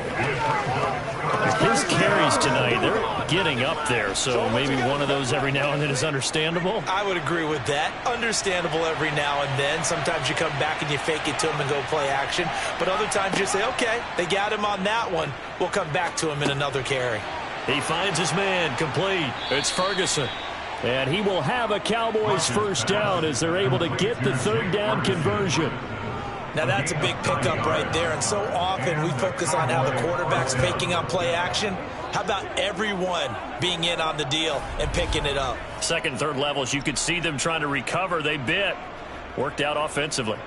Speaker 5: His carries tonight, they're getting up there, so maybe one of those every now and then is understandable.
Speaker 4: I would agree with that. Understandable every now and then. Sometimes you come back and you fake it to him and go play action. But other times you say, okay, they got him on that one. We'll come back to him in another carry.
Speaker 5: He finds his man complete. It's Ferguson. And he will have a Cowboys first down as they're able to get the 3rd down conversion.
Speaker 4: Now that's a big pickup right there, and so often we focus on how the quarterback's faking on play action. How about everyone being in on the deal and picking it up?
Speaker 5: Second and third levels, you could see them trying to recover. They bit. Worked out offensively.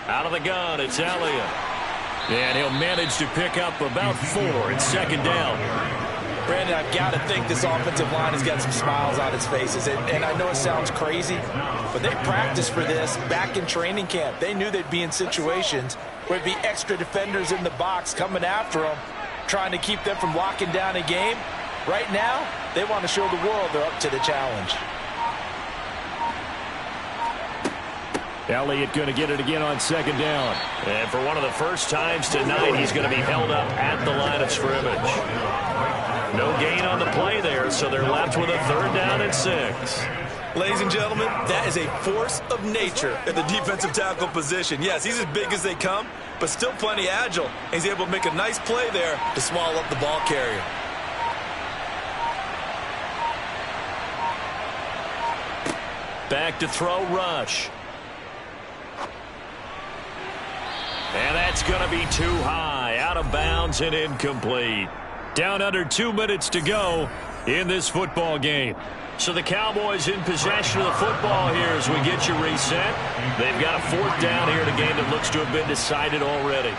Speaker 5: Out of the gun, it's Elliott. And he'll manage to pick up about 4. It's second down.
Speaker 4: Brandon, I've got to think this offensive line has got some smiles on its faces. And I know it sounds crazy, but they practiced for this back in training camp. They knew they'd be in situations where there'd be extra defenders in the box coming after them, trying to keep them from locking down a game. Right now, they want to show the world they're up to the challenge.
Speaker 5: Elliott going to get it again on second down. And for one of the first times tonight, he's going to be held up at the line of scrimmage. No gain on the play there, so they're left with a 3rd down and 6.
Speaker 4: Ladies and gentlemen, that is a force of nature at the defensive tackle position. Yes, he's as big as they come, but still plenty agile. He's able to make a nice play there to swallow up the ball carrier.
Speaker 5: Back to throw, Rush. And that's going to be too high, out of bounds and incomplete. Down under 2 minutes to go in this football game. So the Cowboys in possession of the football here as we get you reset. They've got a 4th down here in a game that looks to have been decided already.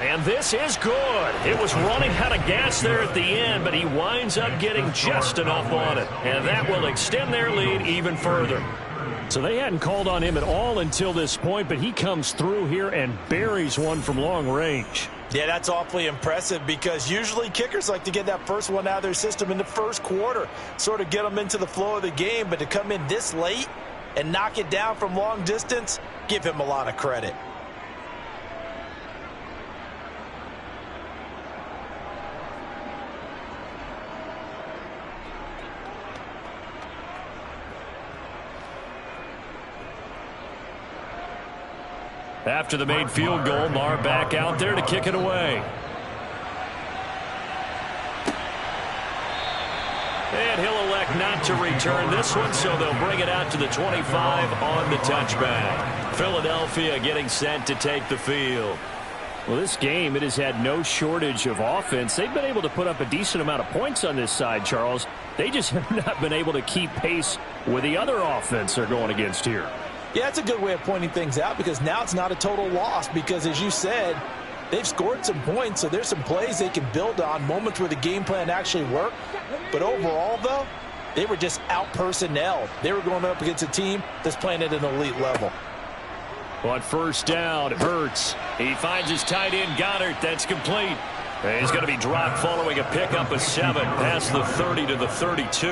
Speaker 5: And this is good. It was running out of gas there at the end, but he winds up getting just enough on it. And that will extend their lead even further. So they hadn't called on him at all until this point, but he comes through here and buries one from long range.
Speaker 4: Yeah, that's awfully impressive because usually kickers like to get that first one out of their system in the first quarter, sort of get them into the flow of the game, but to come in this late and knock it down from long distance, give him a lot of credit.
Speaker 5: After the made field goal, Marr back out there to kick it away. And he'll elect not to return this one, so they'll bring it out to the 25 on the touchback. Philadelphia getting set to take the field. Well, this game, it has had no shortage of offense. They've been able to put up a decent amount of points on this side, Charles. They just have not been able to keep pace with the other offense they're going against here.
Speaker 3: Yeah, it's a good way of pointing things out because now it's not a total loss because, as you said, they've scored some points, so there's some plays they can build on, moments where the game plan actually worked. But overall, though, They were just out-personnel. They were going up against a team that's playing at an elite level.
Speaker 5: On first down, Hurts. He finds his tight end, Goddard. That's complete. And he's going to be dropped following a pickup of 7 past the 30 to the 32.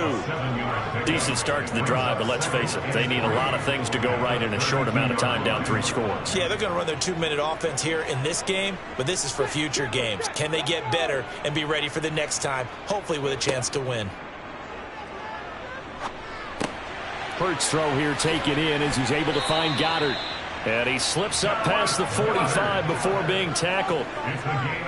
Speaker 5: Decent start to the drive, but let's face it, they need a lot of things to go right in a short amount of time, down 3 scores.
Speaker 4: Yeah, they're going to run their 2-minute offense here in this game, but this is for future games. Can they get better and be ready for the next time, hopefully with a chance to win?
Speaker 5: Hurts throw here taken in as he's able to find Goddard. And he slips up past the 45 before being tackled.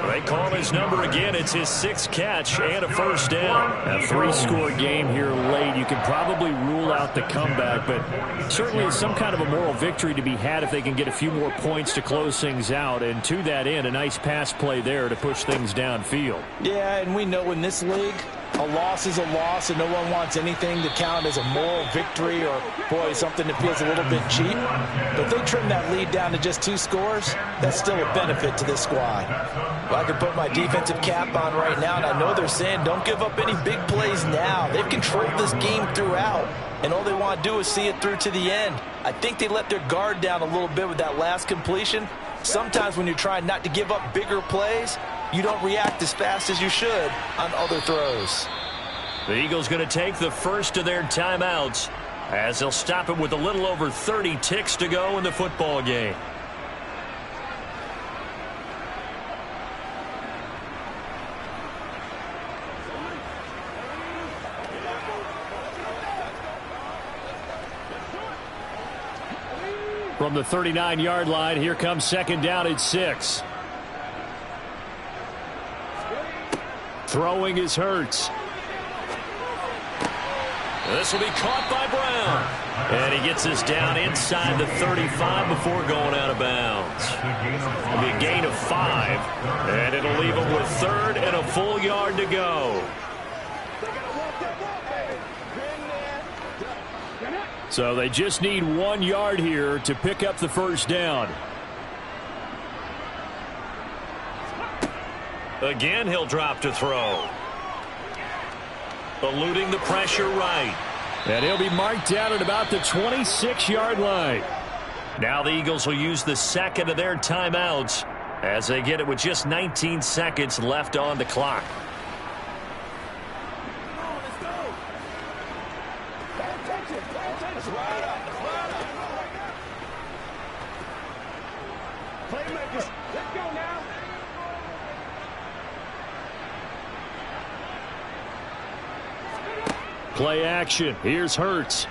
Speaker 5: They call his number again. It's his 6th catch and a first down. A 3-score game here late. You can probably rule out the comeback, but certainly some kind of a moral victory to be had if they can get a few more points to close things out. And to that end, a nice pass play there to push things downfield.
Speaker 3: Yeah, and we know in this league, a loss is a loss, and no one wants anything to count as a moral victory or, boy, something that feels a little bit cheap. But if they trim that lead down to just 2 scores, that's still a benefit to this squad. Well, I can put my defensive cap on right now, and I know they're saying don't give up any big plays now. They've controlled this game throughout, and all they want to do is see it through to the end. I think they let their guard down a little bit with that last completion. Sometimes when you're trying not to give up bigger plays, you don't react as fast as you should on other throws.
Speaker 5: The Eagles going to take the first of their timeouts as they'll stop it with a little over 30 ticks to go in the football game. From the 39-yard line, here comes second down at 6. Throwing is Hurts. This will be caught by Brown. And he gets this down inside the 35 before going out of bounds. It'll be a gain of 5. And it'll leave him with 3rd and a full yard to go. So they just need 1 yard here to pick up the first down. Again, he'll drop to throw. Eluding the pressure right. And he'll be marked down at about the 26-yard line. Now the Eagles will use the second of their timeouts as they get it with just 19 seconds left on the clock.
Speaker 8: Playmakers, let's go now.
Speaker 5: Play action. Here's Hurts.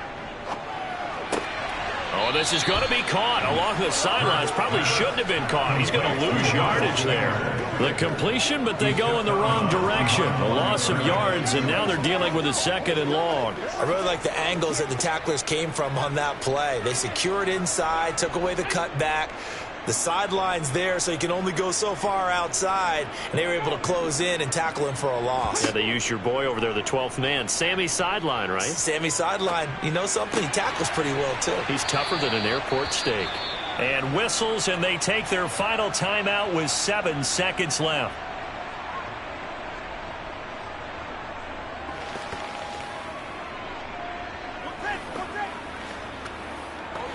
Speaker 5: Oh, this is going to be caught along the sidelines. Probably shouldn't have been caught. He's going to lose yardage there. The completion, but they go in the wrong direction. A loss of yards, and now they're dealing with a 2nd and long.
Speaker 4: I really like the angles that the tacklers came from on that play. They secured inside, took away the cutback. The sideline's there, so you can only go so far outside, and they were able to close in and tackle him for a loss.
Speaker 5: Yeah, they used your boy over there, the 12th man, Sammy Sideline, right?
Speaker 4: Sammy Sideline. You know something? He tackles pretty well, too.
Speaker 5: He's tougher than an airport steak. And whistles, and they take their final timeout with 7 seconds left.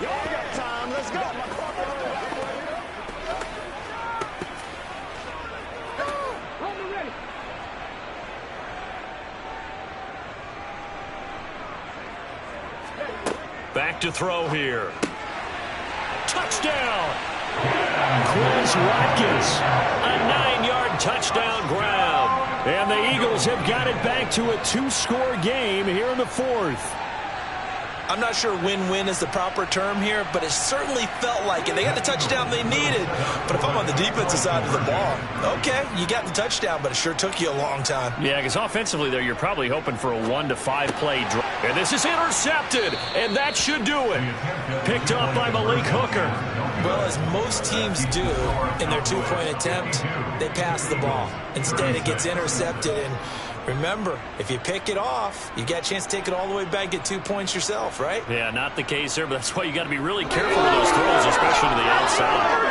Speaker 8: Y'all got time. Let's go.
Speaker 5: Back to throw here. Touchdown! Chris Watkins. A 9-yard touchdown grab. And the Eagles have got it back to a 2-score game here in the 4th.
Speaker 4: I'm not sure win-win is the proper term here, but it certainly felt like it. They got the touchdown they needed. But if I'm on the defensive side of the ball, okay, you got the touchdown, but it sure took you a long time.
Speaker 5: Yeah, because offensively there, you're probably hoping for a 1 to 5 play drive. And this is intercepted, and that should do it. Picked up by Malik Hooker.
Speaker 4: Well, as most teams do in their 2-point attempt, they pass the ball. Instead, it gets intercepted, and remember, if you pick it off, you got a chance to take it all the way back, get 2 points yourself, right?
Speaker 5: Yeah, not the case there, but that's why you got to be really careful with those throws, especially to the outside.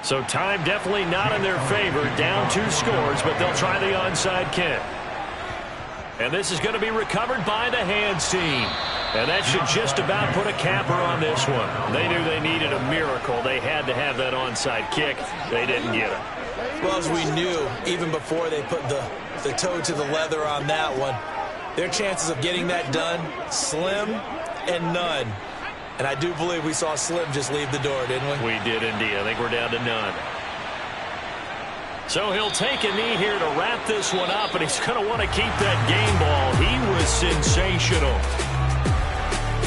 Speaker 2: So time definitely not in their favor. Down 2 scores, but they'll try the onside kick. And this is going to be recovered by the hands team. And that should just about put a capper on this one. They knew they needed a miracle. They had to have that onside kick. They didn't get it.
Speaker 4: Well, as we knew, even before they put the toe to the leather on that one, their chances of getting that done, slim and none. And I do believe we saw Slim just leave the door, didn't we?
Speaker 2: We did indeed. I think we're down to none. So he'll take a knee here to wrap this one up, and he's going to want to keep that game ball. He was sensational.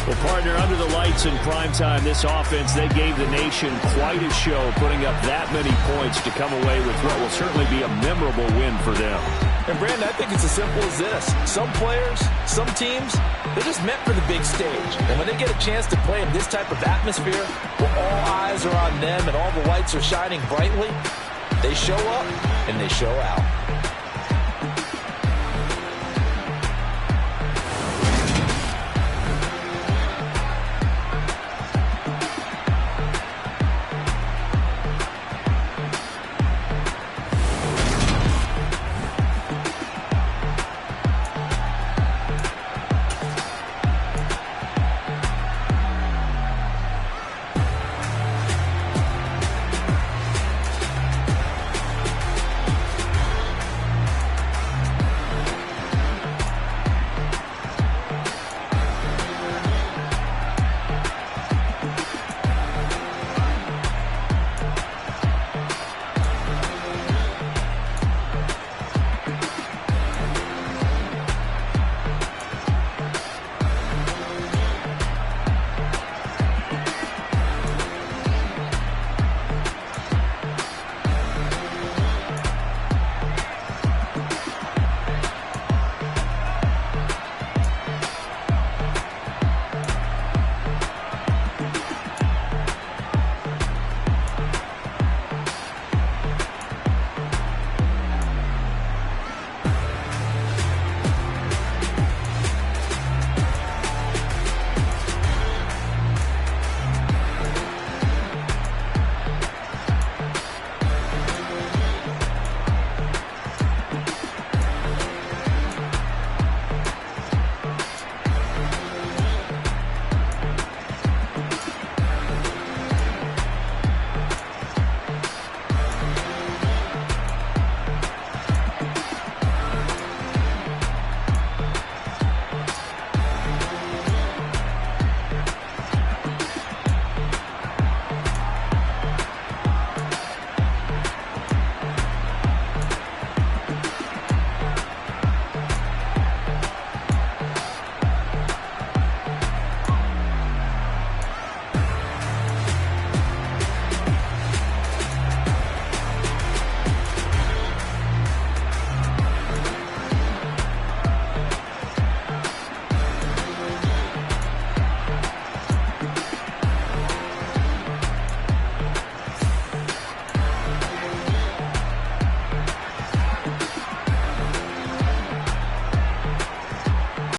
Speaker 5: Well, partner, under the lights in primetime, this offense, they gave the nation quite a show, putting up that many points to come away with what will certainly be a memorable win for them.
Speaker 3: And, Brandon, I think it's as simple as this. Some players, some teams, they're just meant for the big stage. And when they get a chance to play in this type of atmosphere, where all eyes are on them and all the lights are shining brightly, they show up and they show out.